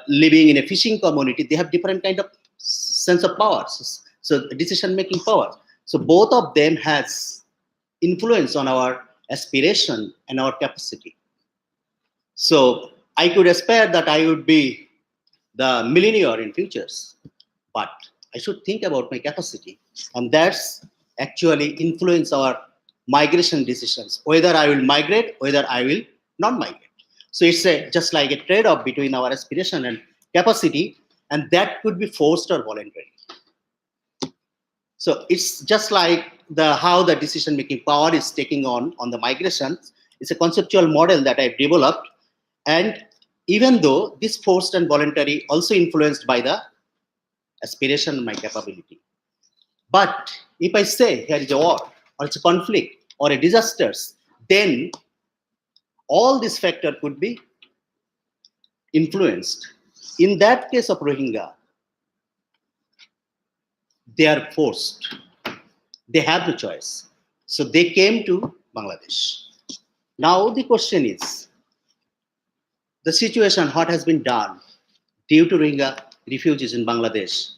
living in a fishing community, they have different kind of sense of power. So decision-making power. So both of them has influence on our aspiration and our capacity. So I could aspire that I would be the millionaire in futures, but I should think about my capacity, and that's actually influence our migration decisions, whether I will migrate, whether I will not migrate. So it's just like a trade-off between our aspiration and capacity, and that could be forced or voluntary. So it's just like how the decision-making power is taking on the migration. It's a conceptual model that I've developed, and even though this forced and voluntary also influenced by the aspiration and my capability. But if I say here is a war, or it's a conflict, or a disasters, then all this factor could be influenced. In that case of Rohingya, they are forced. They have the choice. So they came to Bangladesh. Now the question is, the situation, what has been done due to Rohingya refugees in Bangladesh?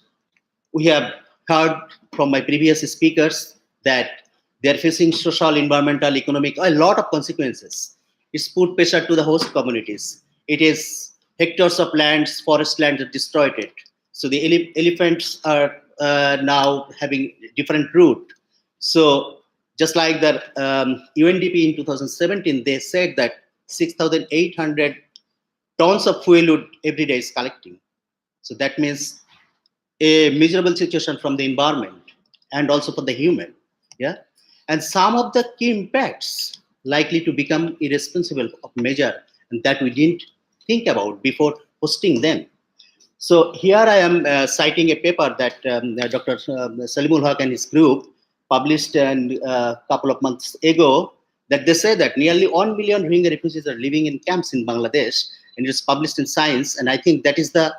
We have heard from my previous speakers that they are facing social, environmental, economic, a lot of consequences. It's put pressure to the host communities. It is hectares of lands, forest lands are destroyed. So the elephants are now having different route. So just like the UNDP in 2017, they said that 6,800 tons of fuel wood every day is collecting. So that means a miserable situation from the environment and also for the human. Yeah. And some of the key impacts likely to become irresponsible of measure, and that we didn't think about before hosting them. So here I am citing a paper that Dr. Salimul Haq and his group published a couple of months ago, that they say that nearly 1 million Rohingya refugees are living in camps in Bangladesh, and it's published in Science. And I think that is the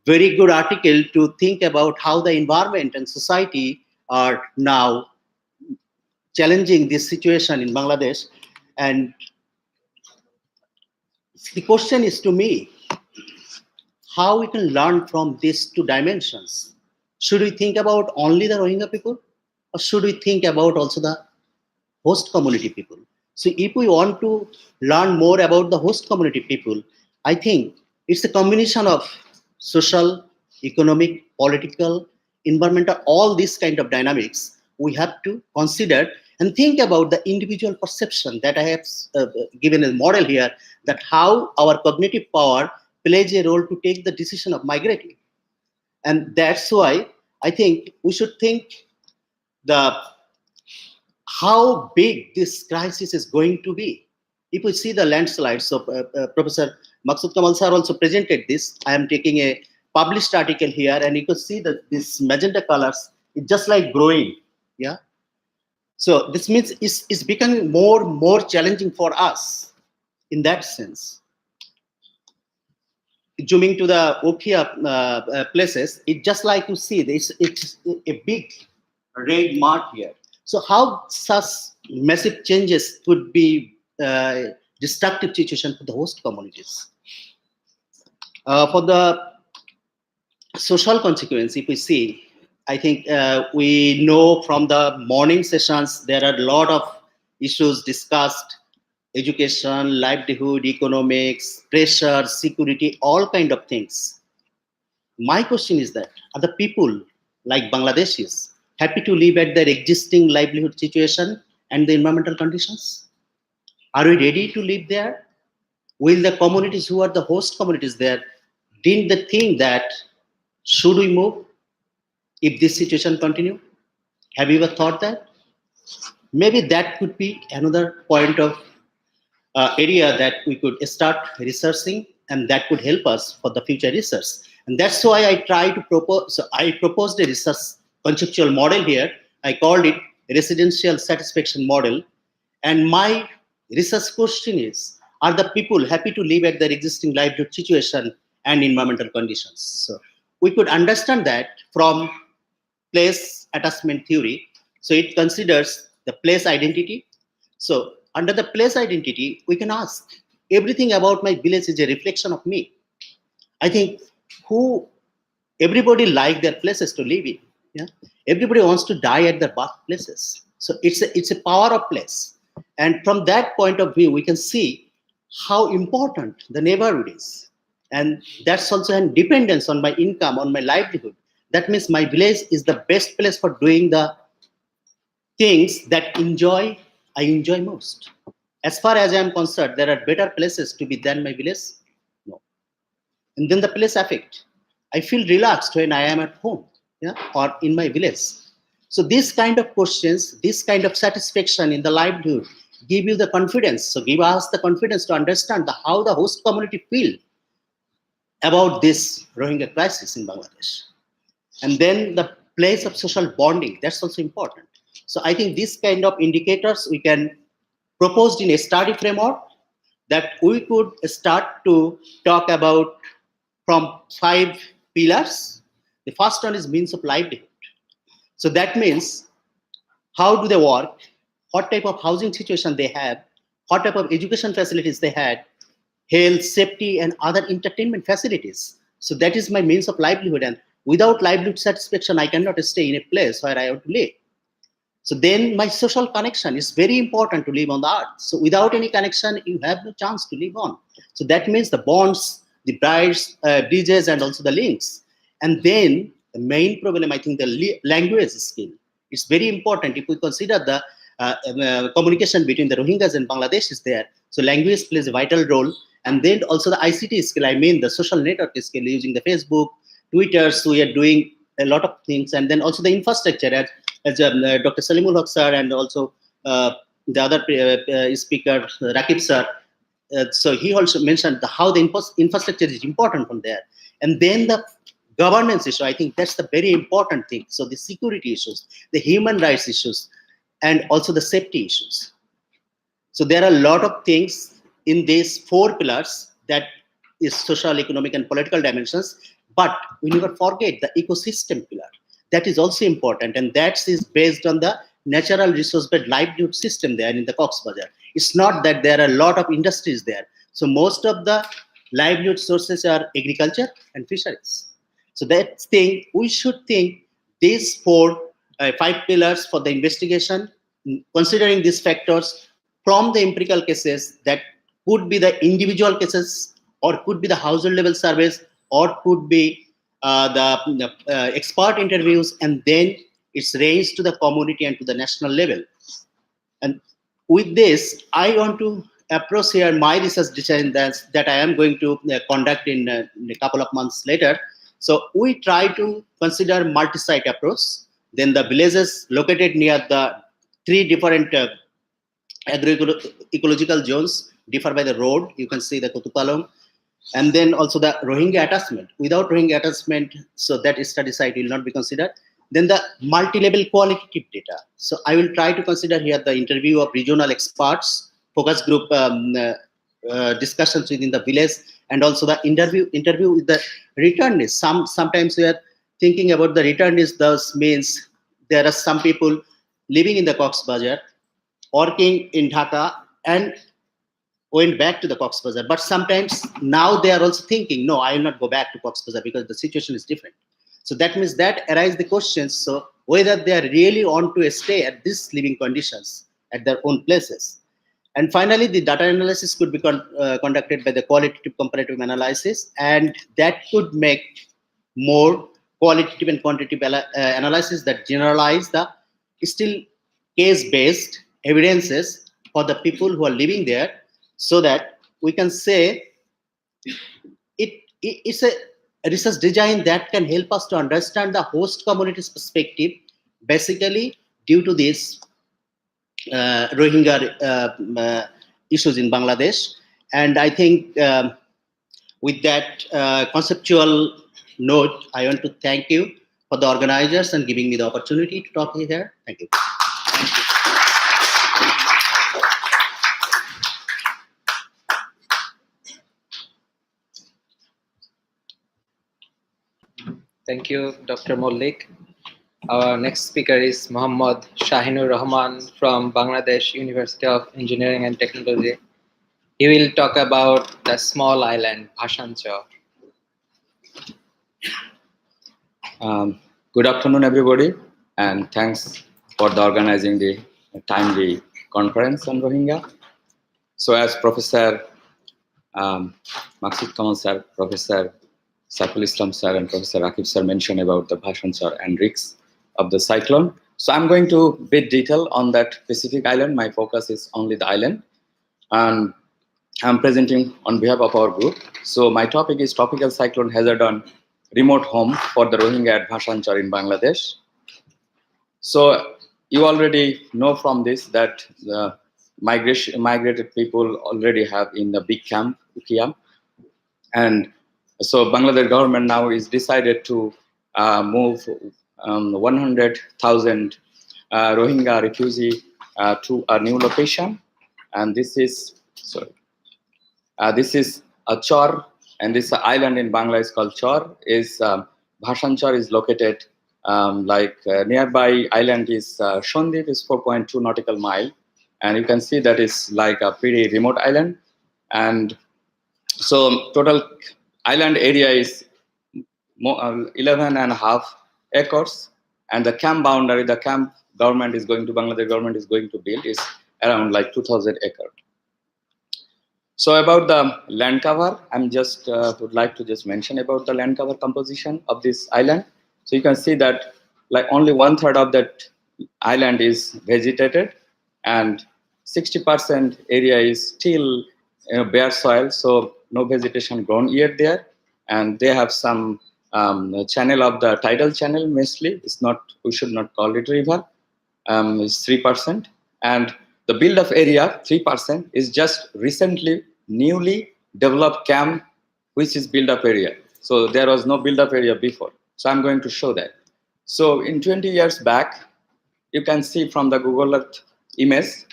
very good article to think about how the environment and society are now challenging this situation in Bangladesh. And the question is to me, how we can learn from these two dimensions. Should we think about only the Rohingya people, or should we think about also the host community people? So if we want to learn more about the host community people, I think it's a combination of social, economic, political, environmental, all these kind of dynamics we have to consider and think about the individual perception that I have given a model here, that how our cognitive power plays a role to take the decision of migrating. And that's why I think we should think how big this crisis is going to be. If we see the landslide, so Professor Maqsood Kamal sir also presented this. I am taking a published article here, and you can see that this magenta colors, it's just like growing. Yeah. So this means it's becoming more challenging for us in that sense. Zooming to the Okia places, it's just like you see, it's a big red mark here. So how such massive changes could be destructive situation for the host communities? For the social consequence, if we see, I think we know from the morning sessions there are a lot of issues discussed: education, livelihood, economics, pressure, security, all kind of things. My question is that, are the people like Bangladeshis happy to live at their existing livelihood situation and the environmental conditions? Are we ready to live there? Will the communities who are the host communities there, didn't they think that should we move if this situation continue? Have you ever thought that? Maybe that could be another point of area that we could start researching, and that could help us for the future research. And that's why I try to propose. So I proposed a research conceptual model here. I called it residential satisfaction model. And my research question is: are the people happy to live at their existing livelihood situation and environmental conditions? So we could understand that from place attachment theory. So it considers the place identity. So under the place identity, we can ask, everything about my village is a reflection of me. I think everybody like their places to live in. Yeah, everybody wants to die at their birthplaces. So it's a power of place, and from that point of view, we can see how important the neighborhood is, and that's also an dependence on my income, on my livelihood. That means my village is the best place for doing the things that I enjoy most. As far as I am concerned, there are better places to be than my village. No. And then the place affect. I feel relaxed when I am at home, yeah, or in my village. So these kind of questions, this kind of satisfaction in the livelihood give you the confidence. So give us the confidence to understand how the host community feel about this Rohingya crisis in Bangladesh. And then the place of social bonding, that's also important. So I think these kind of indicators we can propose in a study framework that we could start to talk about from 5 pillars. The first one is means of livelihood. So that means how do they work, what type of housing situation they have, what type of education facilities they had, health, safety, and other entertainment facilities. So that is my means of livelihood. And without livelihood satisfaction, I cannot stay in a place where I want to live. So then my social connection is very important to live on the earth. So without any connection, you have no chance to live on. So that means the bonds, the bridges, and also the links. And then the main problem, I think, the language skill. It's very important if we consider the communication between the Rohingyas and Bangladesh is there. So language plays a vital role. And then also the ICT skill, I mean the social network skill, using the Facebook, Twitter. So we are doing a lot of things. And then also the infrastructure, as Dr. Salimul Haq sir and also the other speaker, Rakib sir. So he also mentioned how the infrastructure is important from there. And then the governance issue, I think that's the very important thing. So the security issues, the human rights issues, and also the safety issues. So there are a lot of things in these 4 pillars that is social, economic, and political dimensions. But we never forget the ecosystem pillar. That is also important, and that is based on the natural resource-based livelihood system there in the Cox's Bazar. It's not that there are a lot of industries there. So most of the livelihood sources are agriculture and fisheries. So that thing, we should think these 5 pillars for the investigation, considering these factors from the empirical cases that could be the individual cases, or could be the household level surveys, or could be the expert interviews, and then it's raised to the community and to the national level. And with this, I want to approach here my research design that I am going to conduct in a couple of months later. So we try to consider multi-site approach. Then the villages located near the 3 different agroecological zones differ by the road. You can see the Kutupalam. And then also the Rohingya attachment. Without Rohingya attachment, so that study site will not be considered. Then the multi-level qualitative data. So I will try to consider here the interview of regional experts, focus group discussions within the village, and also the interview with the returnees. Sometimes we are thinking about the returnees. Thus means there are some people living in the Cox's Bazar, working in Dhaka, and went back to the Cox's Bazar. But sometimes now they are also thinking, no, I will not go back to Cox's Bazar because the situation is different. So that means that arises the questions, so whether they are really want to stay at these living conditions at their own places. And finally, the data analysis could be conducted by the qualitative comparative analysis, and that could make more qualitative and quantitative analysis that generalize the still case-based evidences for the people who are living there, so that we can say it's a research design that can help us to understand the host community's perspective, basically due to this Rohingya issues in Bangladesh. And I think with that conceptual note, I want to thank you for the organizers and giving me the opportunity to talk here. Thank you. Thank you, Dr. Mollik. Our next speaker is Mohammed Shahinur Rahman from Bangladesh University of Engineering and Technology. He will talk about the small island, Bhashanchar. Good afternoon, everybody, and thanks for the organizing the timely conference on Rohingya. So as Professor Maqsood Kamal sir, Professor Saiful Islam sir, and Professor Akib sir mentioned about the Bhashanchar and risks of the cyclone. So I'm going to bit detail on that specific island. My focus is only the island, and I'm presenting on behalf of our group. So my topic is tropical cyclone hazard on remote home for the Rohingya at Bhashanchar in Bangladesh. So you already know from this that the migrated people already have in the big camp, Ukiam. And so Bangladesh government now is decided to move 100,000 Rohingya refugee to a new location. And this is, this is a Chor, and this island in Bangla is called Chor. Bhashanchar is located nearby island is Shondip is 4.2 nautical mile, and you can see that is like a pretty remote island. And so total island area is 11.5 acres, and the camp boundary, the camp government is going to, Bangladesh government is going to build is around like 2,000 acres. So about the land cover, I'm just would like to just mention about the land cover composition of this island. So you can see that like only 1/3 of that island is vegetated, and 60% area is still bare soil, so no vegetation grown yet there. And they have some channel of the tidal channel mostly. It's not, we should not call it river. It's 3%, and the build-up area 3% is just recently newly developed camp, which is build-up area. So there was no build-up area before. So I'm going to show that. So in 20 years back, you can see from the Google Earth image,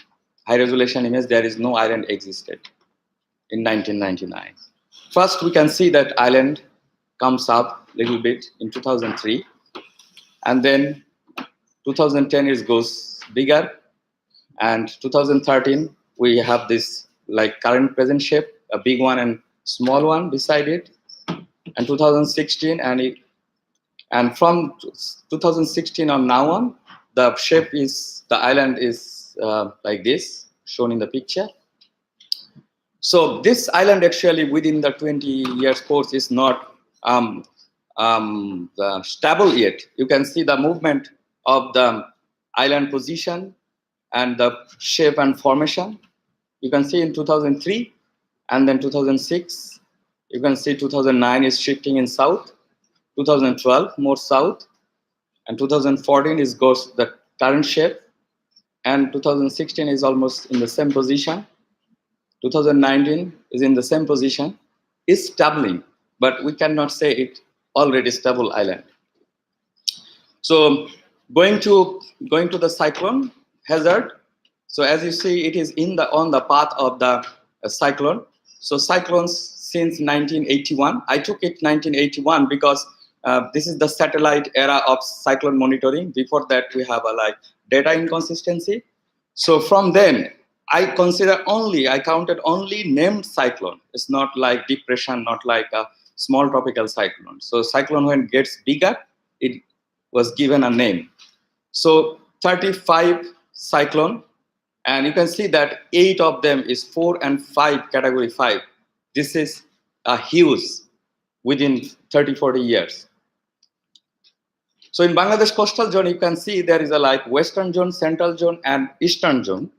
high resolution image, there is no island existed in 1999. First, we can see that island comes up a little bit in 2003, and then 2010 it goes bigger, and 2013 we have this like current present shape, a big one and small one beside it, and 2016 and from 2016 on now on, the shape is, the island is like this, shown in the picture. So this island actually within the 20 years course is not stable yet. You can see the movement of the island position and the shape and formation. You can see in 2003 and then 2006. You can see 2009 is shifting in south, 2012 more south, and 2014 is goes the current shape, and 2016 is almost in the same position. 2019 is in the same position. It's stabilizing, but we cannot say it already stable island. So going to the cyclone hazard. So as you see, it is on the path of the cyclone. So cyclones since 1981. I took it 1981 because this is the satellite era of cyclone monitoring. Before that, we have a like data inconsistency. So from then, I counted only named cyclone. It's not like depression, not like a small tropical cyclone. So cyclone when it gets bigger, it was given a name. So 35 cyclone, and you can see that 8 of them is 4 and 5 category 5. This is a huge within 30-40 years. So in Bangladesh coastal zone, you can see there is a like western zone, central zone, and eastern zone.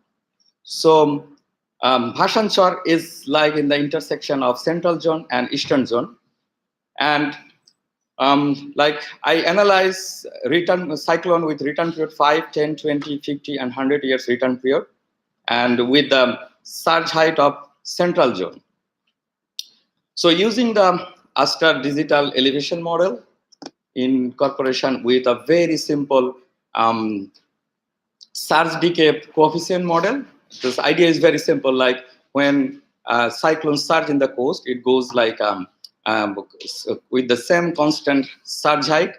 So Bhashan Char is like in the intersection of central zone and eastern zone. And like I analyze return cyclone with return period 5, 10, 20, 50, and 100 years return period, and with the surge height of central zone. So using the Aster digital elevation model in corporation with a very simple surge decay coefficient model. This idea is very simple. Like when cyclone surge in the coast, it goes like with the same constant surge height,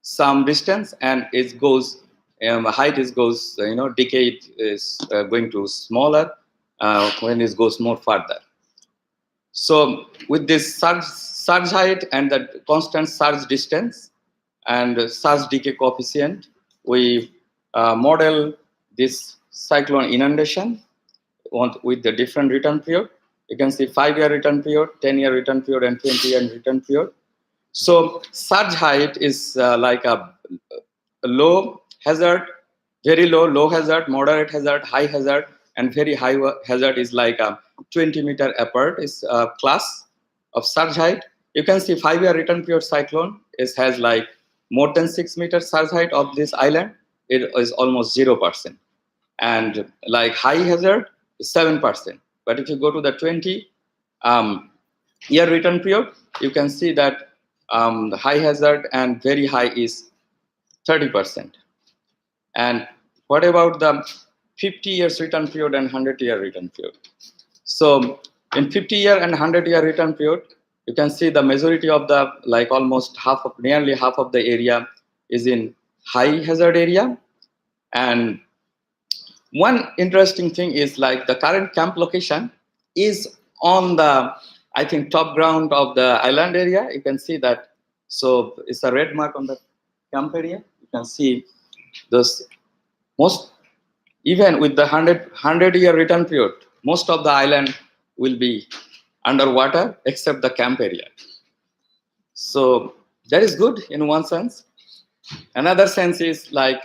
some distance, and it goes height is goes decay is going to smaller when it goes more further. So with this surge height and the constant surge distance and surge decay coefficient, we model this cyclone inundation with the different return period. You can see 5-year return period, 10-year return period, and 20-year return period. So surge height is like a low hazard, very low, low hazard, moderate hazard, high hazard, and very high hazard is like a 20-meter apart is a class of surge height. You can see 5-year return period cyclone has like more than 6 meter surge height of this island. It is almost 0%. And like high hazard is 7%. But if you go to the 20-year return period, you can see that the high hazard and very high is 30%. And what about the 50 years return period and 100-year return period? So in 50-year and 100-year return period, you can see the majority of the like almost nearly half of the area is in high hazard area. And one interesting thing is like the current camp location is on the, I think, top ground of the island area. You can see that. So it's a red mark on the camp area. You can see those most, even with the 100-year return period, most of the island will be underwater except the camp area. So that is good in one sense. Another sense is like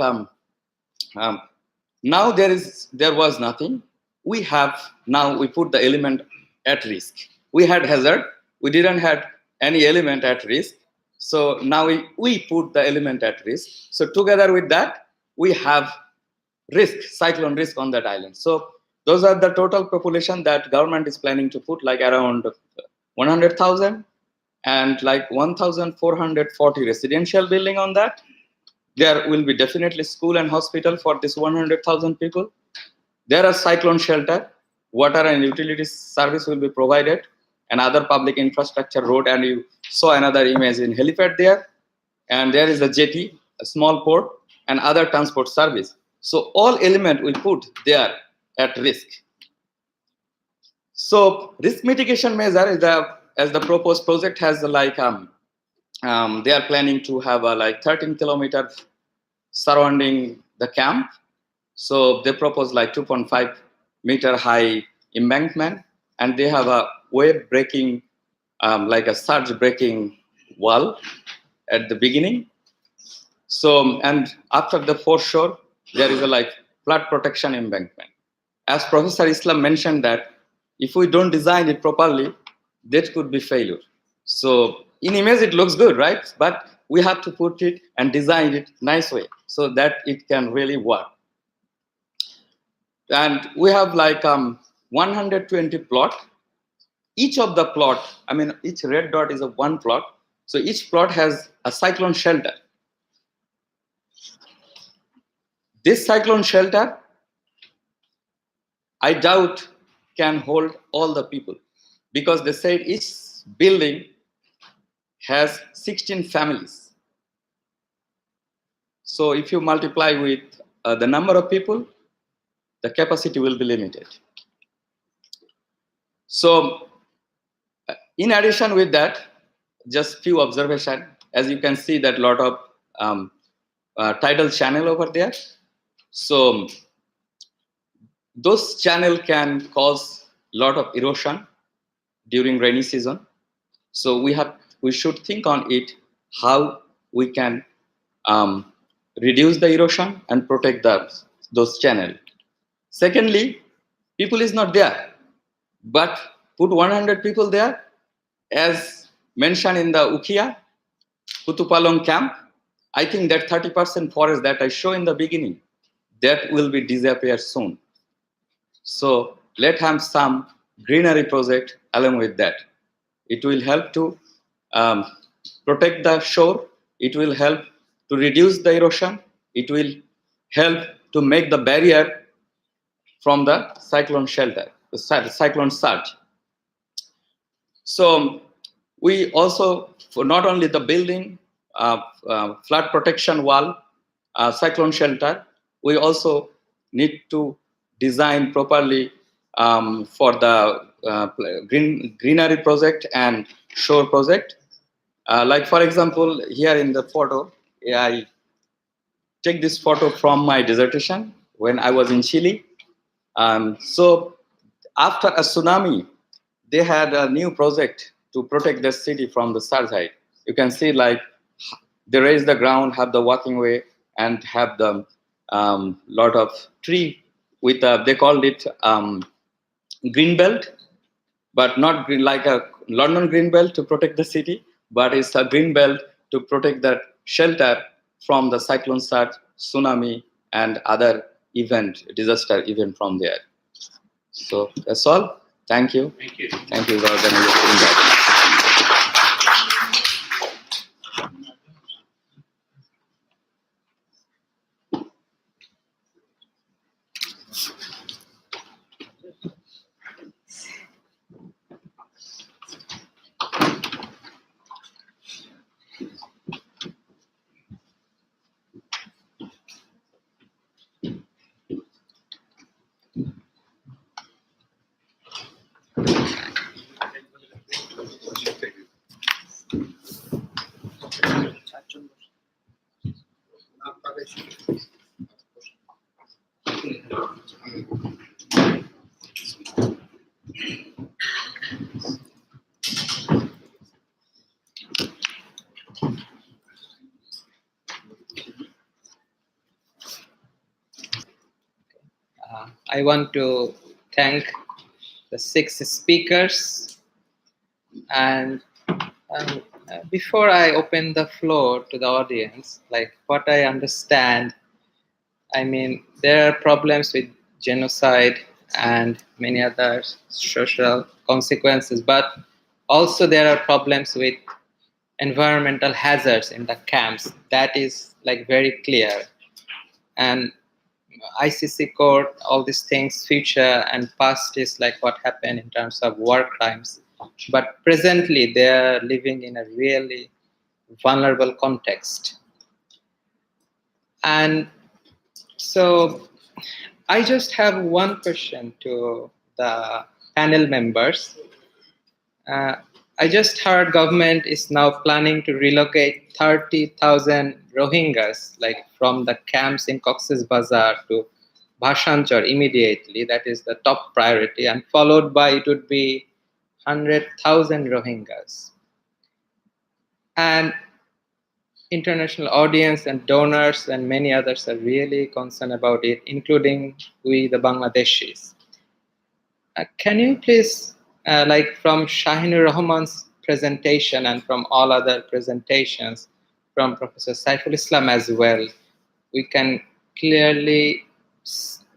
now there was nothing. We put the element at risk. We had hazard. We didn't have any element at risk. So now we put the element at risk. So together with that, we have risk, cyclone risk on that island. So those are the total population that government is planning to put, like around 100,000 and like 1,440 residential building on that. There will be definitely school and hospital for this 100,000 people. There are cyclone shelter, water and utilities service will be provided, and other public infrastructure, road, and you saw another image in helipad there. And there is a jetty, a small port, and other transport service. So all element we put there at risk. So risk mitigation measure is as the proposed project has like they are planning to have a like 13 kilometers surrounding the camp. So they propose like 2.5 meter high embankment, and they have a wave breaking, like a surge breaking wall at the beginning. So, and after the foreshore, there is a like flood protection embankment. As Professor Islam mentioned that if we don't design it properly, that could be failure. So in image it looks good, right? But we have to put it and design it nice way so that it can really work. And we have like 120 plot. Each of the plot, I mean, each red dot is a one plot. So each plot has a cyclone shelter. This cyclone shelter, I doubt can hold all the people, because they said each building has 16 families. So if you multiply with the number of people, the capacity will be limited. So in addition with that, just few observations. as you can see, that lot of tidal channel over there. So those channel can cause lot of erosion during rainy season. So we should think on it how we can reduce the erosion and protect those channel. Secondly, people is not there, but put 100 people there, as mentioned in the Ukia Kutupalong camp. I think that 30% forest that I show in the beginning, that will be disappear soon. So let have some greenery project along with that. It will help to protect the shore. It will help to reduce the erosion. It will help to make the barrier from the cyclone shelter, the cyclone surge. So we also, for not only the building, flood protection wall, cyclone shelter, we also need to design properly for the greenery project and shore project. Like for example, here in the photo, I take this photo from my dissertation when I was in Chile. So after a tsunami, they had a new project to protect the city from the surge. You can see like they raise the ground, have the walking way, and have the lot of tree with they called it green belt, but not green, like a London green belt to protect the city, but it's a green belt to protect the shelter from the cyclone surge, tsunami, and other disaster event from there. So that's all. Thank you. Thank you. Thank you for organizing that. I want to thank the 6 speakers. And before I open the floor to the audience, like what I understand, I mean, there are problems with genocide and many other social consequences, but also there are problems with environmental hazards in the camps. That is like very clear. And ICC court, all these things, future and past is like what happened in terms of war crimes. But presently, they are living in a really vulnerable context. And so I just have one question to the panel members. I just heard government is now planning to relocate 30,000 Rohingyas, like from the camps in Cox's Bazar to Bhasanchar immediately. That is the top priority, and followed by it would be 100,000 Rohingyas. And international audience and donors and many others are really concerned about it, including we, the Bangladeshis. Can you please, like from Shahinur Rahman's presentation and from all other presentations, from Professor Saiful Islam as well, we can clearly,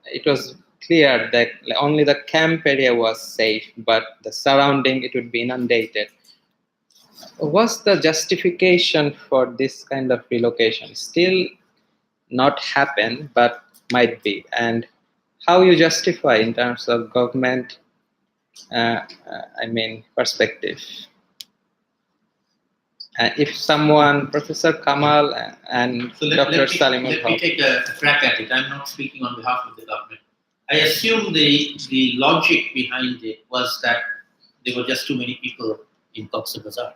it was clear that only the camp area was safe, but the surrounding, it would be inundated. What's the justification for this kind of relocation? Still not happen, but might be. And how you justify in terms of government, perspective. If someone, Professor Kamal and So Dr. Salim let me take a crack at it. I'm not speaking on behalf of the government. I assume the logic behind it was that there were just too many people in Cox's Bazar.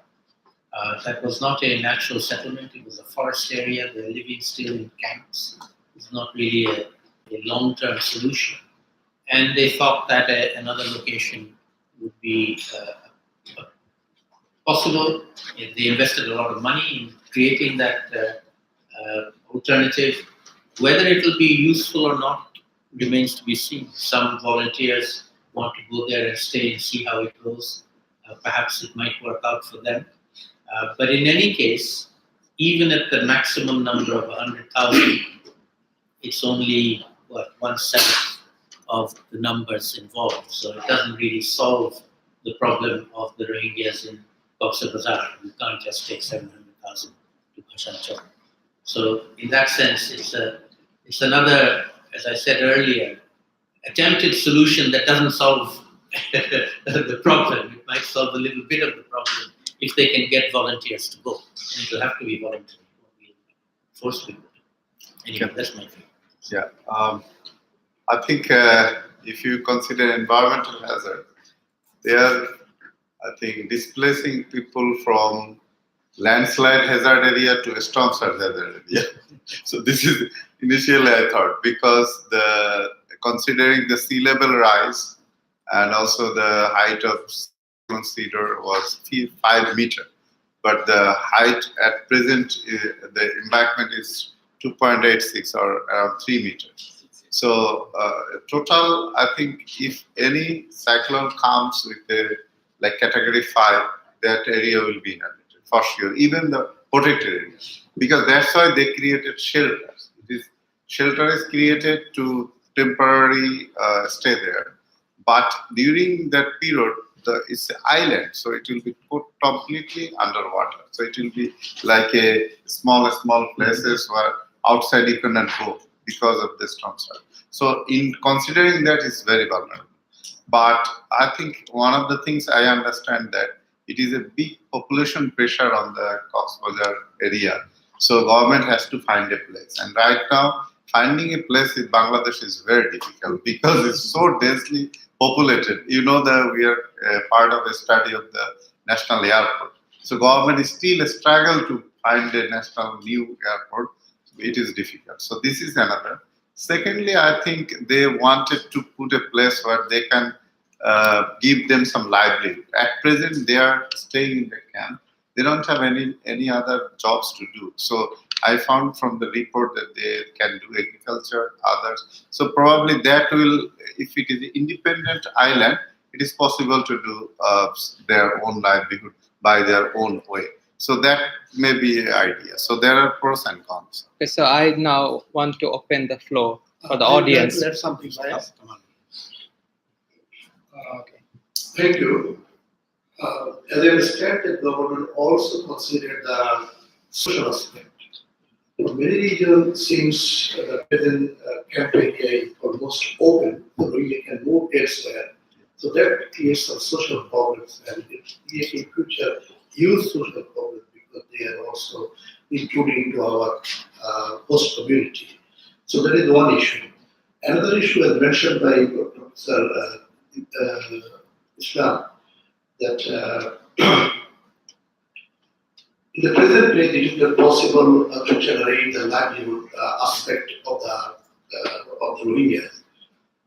That was not a natural settlement, it was a forest area. They're living still in camps. It's not really a long-term solution. And they thought that another location would be possible. They invested a lot of money in creating that alternative. Whether it will be useful or not remains to be seen. Some volunteers want to go there and stay and see how it goes. Perhaps it might work out for them. But in any case, even at the maximum number of 100,000, it's only, 1/7 of the numbers involved. So it doesn't really solve the problem of the Rohingyas in Cox's Bazar. You can't just take 700,000 to Bhashan. So in that sense, it's another, as I said earlier, attempted solution that doesn't solve the problem. It might solve a little bit of the problem if they can get volunteers to go. And it will have to be voluntary. Force people. Anyway, that's my view. Yeah. I think if you consider environmental hazard, they are, I think, displacing people from landslide hazard area to a storm surge hazard area. So this is initially I thought, because considering the sea level rise and also the height of Cedar was 5 meters, but the height at present, the embankment is 2.86 or around 3 meters. So total, I think if any cyclone comes with a category 5, that area will be inhabited for sure, even the protected area, because that's why they created shelters. Shelter is created to temporarily stay there, but during that period, it's an island, so it will be put completely underwater. So it will be like a small places where outside you cannot go because of the storm surge. So in considering that, it's very vulnerable. But I think one of the things I understand that it is a big population pressure on the Cox's Bazar area. So government has to find a place. And right now, finding a place in Bangladesh is very difficult because it's so densely populated. You know that we are part of a study of the national airport. So government is still a struggle to find a national new airport. It is difficult. So this is another. Secondly, I think they wanted to put a place where they can give them some livelihood. At present, they are staying in the camp. They don't have any other jobs to do. So I found from the report that they can do agriculture, others. So probably that will, if it is an independent island, it is possible to do their own livelihood by their own way. So that may be an idea. So there are pros and cons. Okay, so I now want to open the floor for the audience. That's something, right? Come on. Okay. Thank you. As I understand, the government also considered the social aspect. In many regions, since the present camp area is almost open, the Rohingya can move elsewhere. So that creates some social problems, and it creates in future huge social problems because they are also included into our host community. So that is one issue. Another issue, as mentioned by Professor Islam, that in the present place, it is not possible to generate the livelihood aspect of the Rohingyas.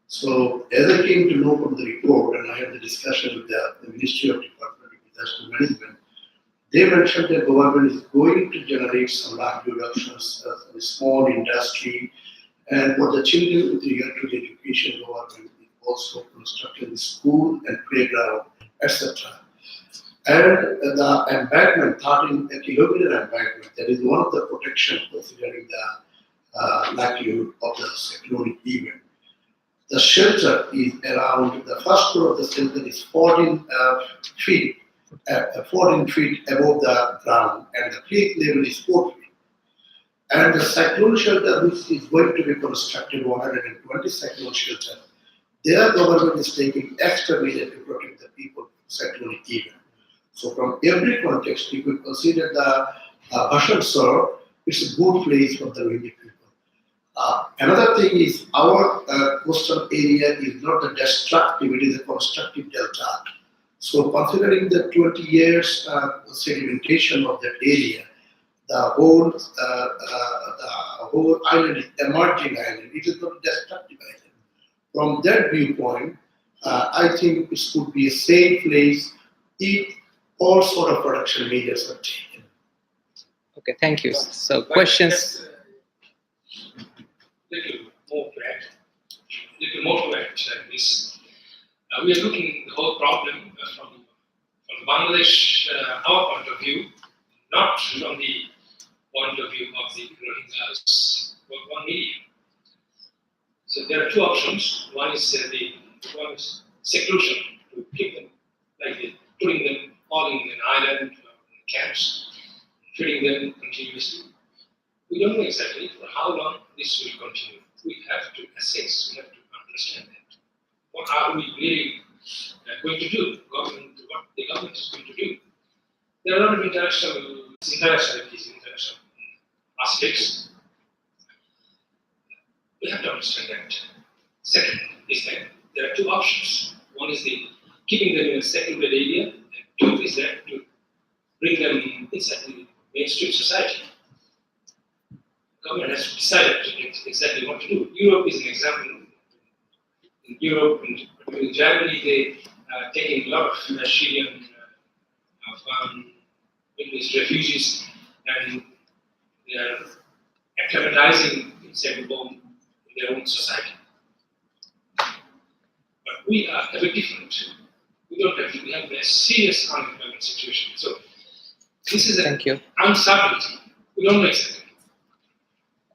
So, as I came to know from the report, and I had the discussion with the Ministry of Department of Disaster Management, they mentioned that government is going to generate some livelihood options, some small industry, and for the children with regard to the education, government is also constructing school and playground, etc. And the embankment, 13 kilometer embankment, that is one of the protection considering the likelihood of the cyclonic event. The shelter is around, the first floor of the shelter is 14 feet above the ground, and the peak level is 4 feet. And the cyclone shelter, which is going to be constructed, 120 cyclone shelter, their government is taking extra measure to protect the people from cyclonic event. So from every context, you could consider the Bhashan Sar, it's a good place for the Rohingya people. Another thing is our coastal area is not a destructive, it is a constructive delta. So considering the 20 years sedimentation of that area, the whole island is emerging island. It is not destructive island. From that viewpoint, I think it could be a safe place if all sort of production measures are taken. Okay, thank you. So questions? Little more to add is we are looking at the whole problem from Bangladesh, our point of view, not from the point of view of the Rohingyas, but 1 million. So there are two options. One is seclusion, to keep them like this, putting them all in an island, in camps, feeding them continuously. We don't know exactly for how long this will continue. We have to assess, we have to understand that. What are we really going to do? What the government is going to do? There are a lot of international aspects. We have to understand that. Second is that there are two options. One is the keeping them in a secluded area, and two is that to bring them inside the mainstream society. The government has to decide exactly what to do. Europe is an example. In Europe, and particularly in Germany, they are taking a lot of Syrian, Afghan, Middle East refugees, and they are acclimatizing inside their own society. But we are a bit different. We don't have to. We have a serious unemployment situation. So this is an uncertainty. We don't know exactly.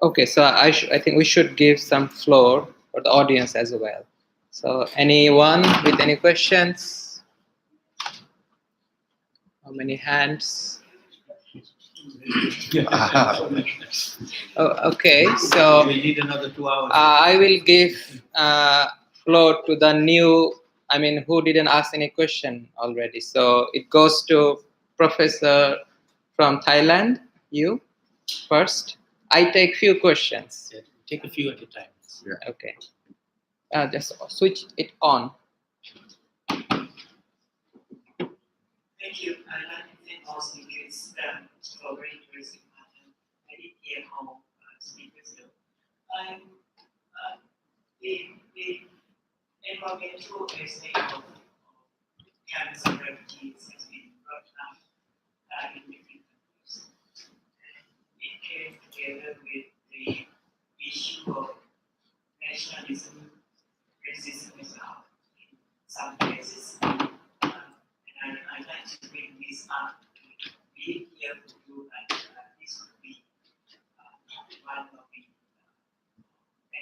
Okay, so I think we should give some floor for the audience as well. So anyone with any questions? How many hands? Oh, okay, so we need another 2 hours. I will give floor to the new, who didn't ask any question already. So it goes to Professor from Thailand, you first. I take few questions. Yeah, take a few at a time. Yeah. Okay. Just switch it on. Thank you. I'd like to thank all speakers for a very interesting content. I did hear how speakers do. The environmental aspect of camps and refugees has been brought up in different countries. And it came together with the issue of nationalism, racism as well in some places. And I'd like to bring this up to be here for you, and this could be one of the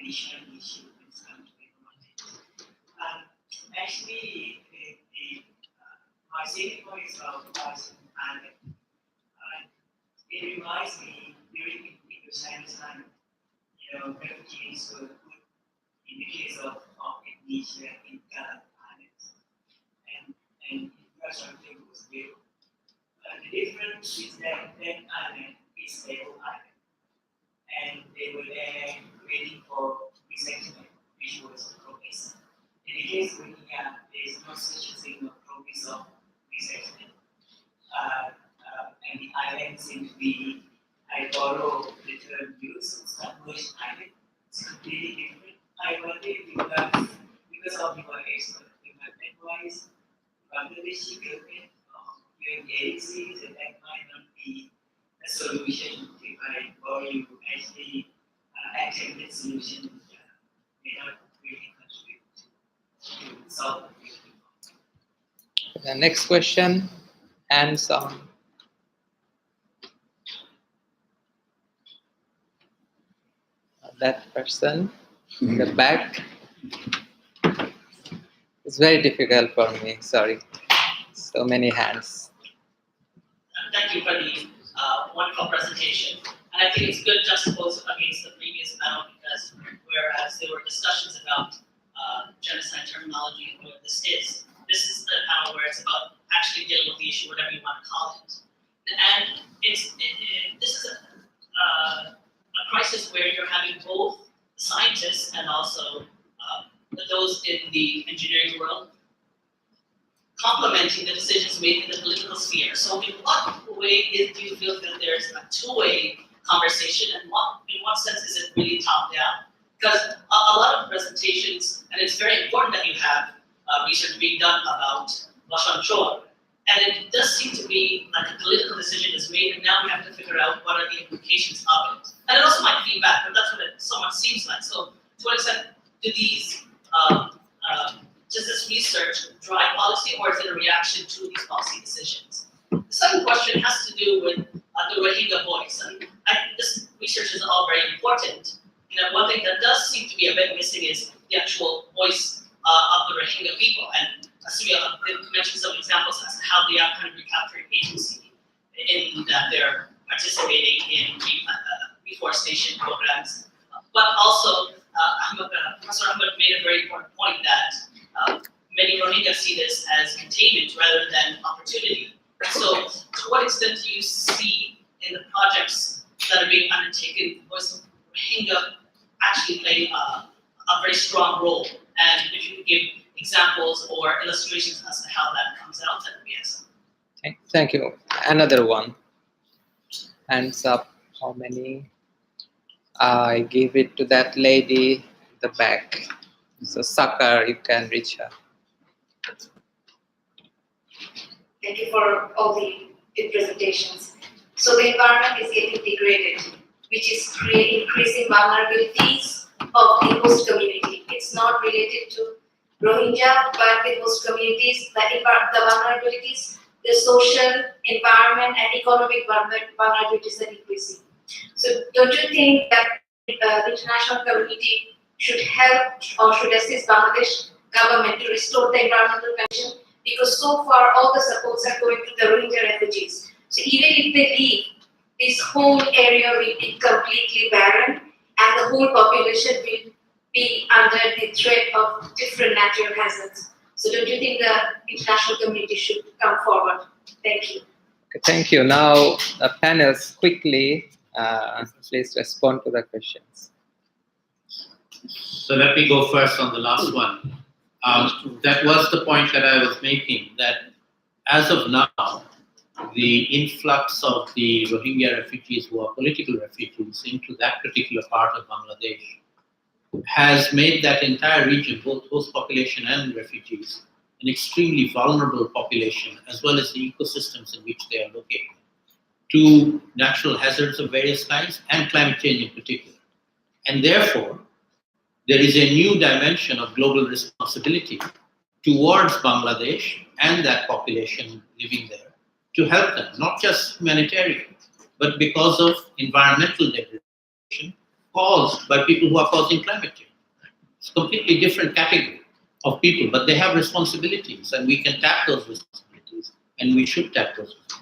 additional issues when it comes to environment. Actually, my second point is about Boston Island. It reminds me during English time, refugees were put in the case of Indonesia in Kalam Islands, and infrastructure was built. The difference is that island is stable island, and they were there waiting for resettlement, which was progress. In the case of Rohingya, there is no such thing of progress of resettlement. And the island seems to be, I borrow the term used, submerged island. It's completely different. I wonder because of your expert, advice, Bangladeshi government, your agencies, that might not be a solution. If I borrow you, actually, accepted solution may not really contribute to solve the problem. The next question, hands on. That person in the back. It's very difficult for me, sorry. So many hands. Thank you for the wonderful presentation. And I think it's good juxtaposed against the previous panel because whereas there were discussions about genocide terminology and what this is the panel where it's about actually dealing with the issue, whatever you want to call it. And this is a crisis where you're having both scientists and also those in the engineering world complementing the decisions made in the political sphere. So in what way do you feel that there's a two-way conversation, and in what sense is it really top-down? Because a lot of presentations, and it's very important that you have research being done about Bashar Chor, and it does seem to be like a political decision is made, and now we have to figure out what are the implications of it. And it also might feedback, but that's what it somewhat seems like. So to what extent do these does this research drive policy, or is it a reaction to these policy decisions? The second question has to do with the Rohingya voice. And this research is all very important. You know, one thing that does seem to be a bit missing is the actual voice of the Rohingya people. And Asumia mentioned some examples as to how they are kind of recapturing agency in that they're participating in reforestation programs. But also, Professor Ahmed made a very important point that many Rohingya see this as containment rather than opportunity. So, to what extent do you see in the projects that are being undertaken, was Rohingya actually playing a very strong role? And if you could give examples or illustrations as to how that comes out, that would be excellent. Okay, thank you. Another one. Hands up. How many? I give it to that lady in the back. So, Sakar, you can reach her. Thank you for all the good presentations. So the environment is getting degraded, which is increasing vulnerabilities of the host community. It's not related to Rohingya, but the host communities, the vulnerabilities, the social, environment, and economic vulnerabilities are increasing. So don't you think that the international community should help or should assist Bangladesh government to restore the environmental condition? Because so far all the supports are going to the Rohingya refugees. So even if they leave, this whole area will be completely barren and the whole population will be under the threat of different natural hazards. So don't you think the international community should come forward? Thank you. Okay, thank you. Now, the panels quickly, please respond to the questions. So let me go first on the last one. That was the point that I was making, that as of now, the influx of the Rohingya refugees who are political refugees into that particular part of Bangladesh has made that entire region, both host population and refugees, an extremely vulnerable population, as well as the ecosystems in which they are located, to natural hazards of various kinds and climate change in particular. And therefore, there is a new dimension of global responsibility towards Bangladesh and that population living there to help them, not just humanitarian, but because of environmental degradation caused by people who are causing climate change. It's a completely different category of people, but they have responsibilities, and we can tap those responsibilities, and we should tap those responsibilities.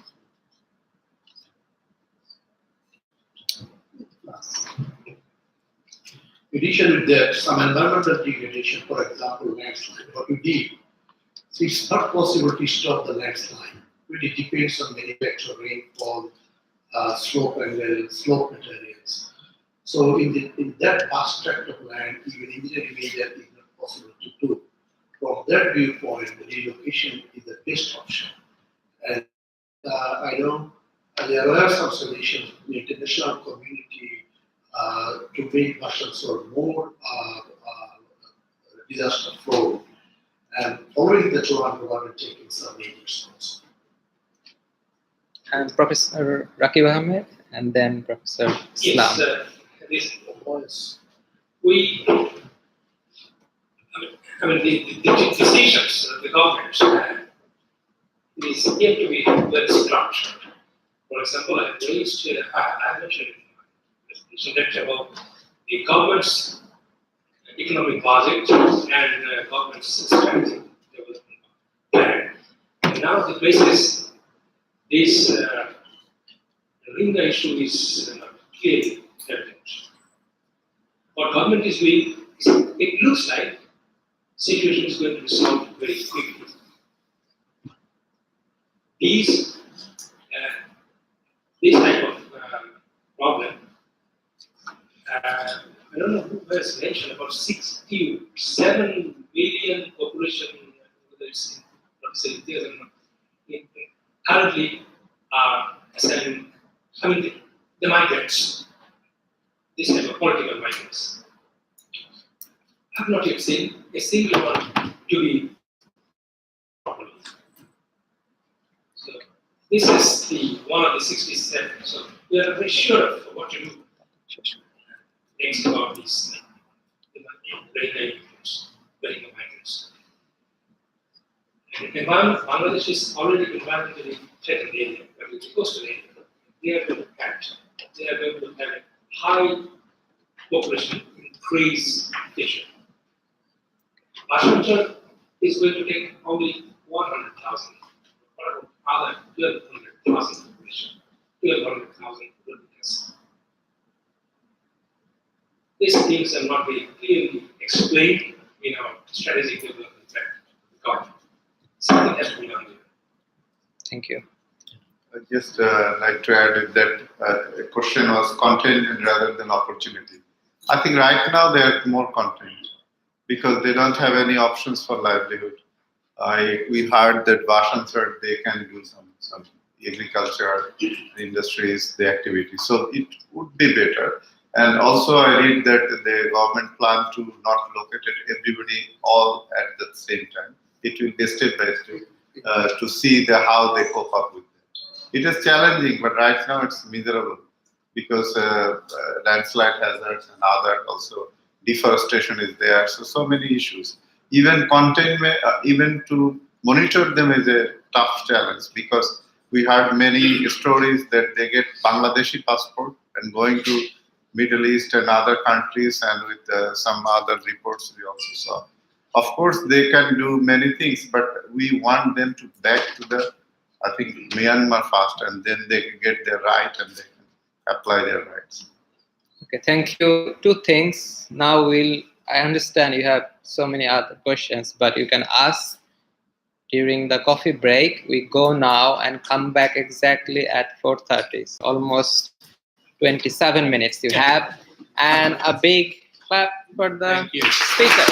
In addition with that, some environmental degradation, for example, landslide, what we did, so it's not possible to stop the landslide. It depends on many factors, rainfall, slope angle, slope materials. So in that vast tract of land, even engineering measure is not possible to do. From that viewpoint, the relocation is the best option. And I know there are some solutions in the international community to make Bashar more disaster prone. And following the Toronto water taking some measures also. And Professor Rakib Ahmed, and then Professor Islam. Yes, the decisions of the governments is yet to be well structured. For example, I raised, I mentioned that about the government's economic budget and government's strategic development plan. And now the places this Rohingya issue is clearly evident. What government is doing, it looks like situation is going to be solved very quickly. This type of problem, I don't know who has mentioned about 67 billion population, whether it's in facilities and currently are assigning, the migrants, this type of political migrants. I have not yet seen a single one to be properly. So this is the one of the 67. So we are very sure of what to do next about these Rohingya migrants. And Bangladesh is already environmentally threatened area, but it's a coastal area. They are going to have a high population increase fissure. Washington is going to take only 100,000, or other 1,200,000 population, 1,200,000 kilometers. These things are not very clearly explained in our strategic development plan. God, something has to be done there. Thank you. I'd just like to add is that the question was content rather than opportunity. I think right now they are more content because they don't have any options for livelihood. We heard that Vashan said they can do some agriculture, industries, the activities. So it would be better. And also I read that the government plan to not locate everybody all at the same time. It will be step by step to see how they cope up with it. It is challenging, but right now it's miserable because landslide hazards and other also deforestation is there. So many issues. Even containment, even to monitor them is a tough challenge because we heard many stories that they get Bangladeshi passport and going to Middle East and other countries, and with some other reports we also saw. Of course, they can do many things, but we want them to back to I think, Myanmar first, and then they can get their right and they can apply their rights. Okay, thank you. Two things. Now I understand you have so many other questions, but you can ask during the coffee break. We go now and come back exactly at 4:30. So almost 27 minutes you have. And a big clap for the speaker.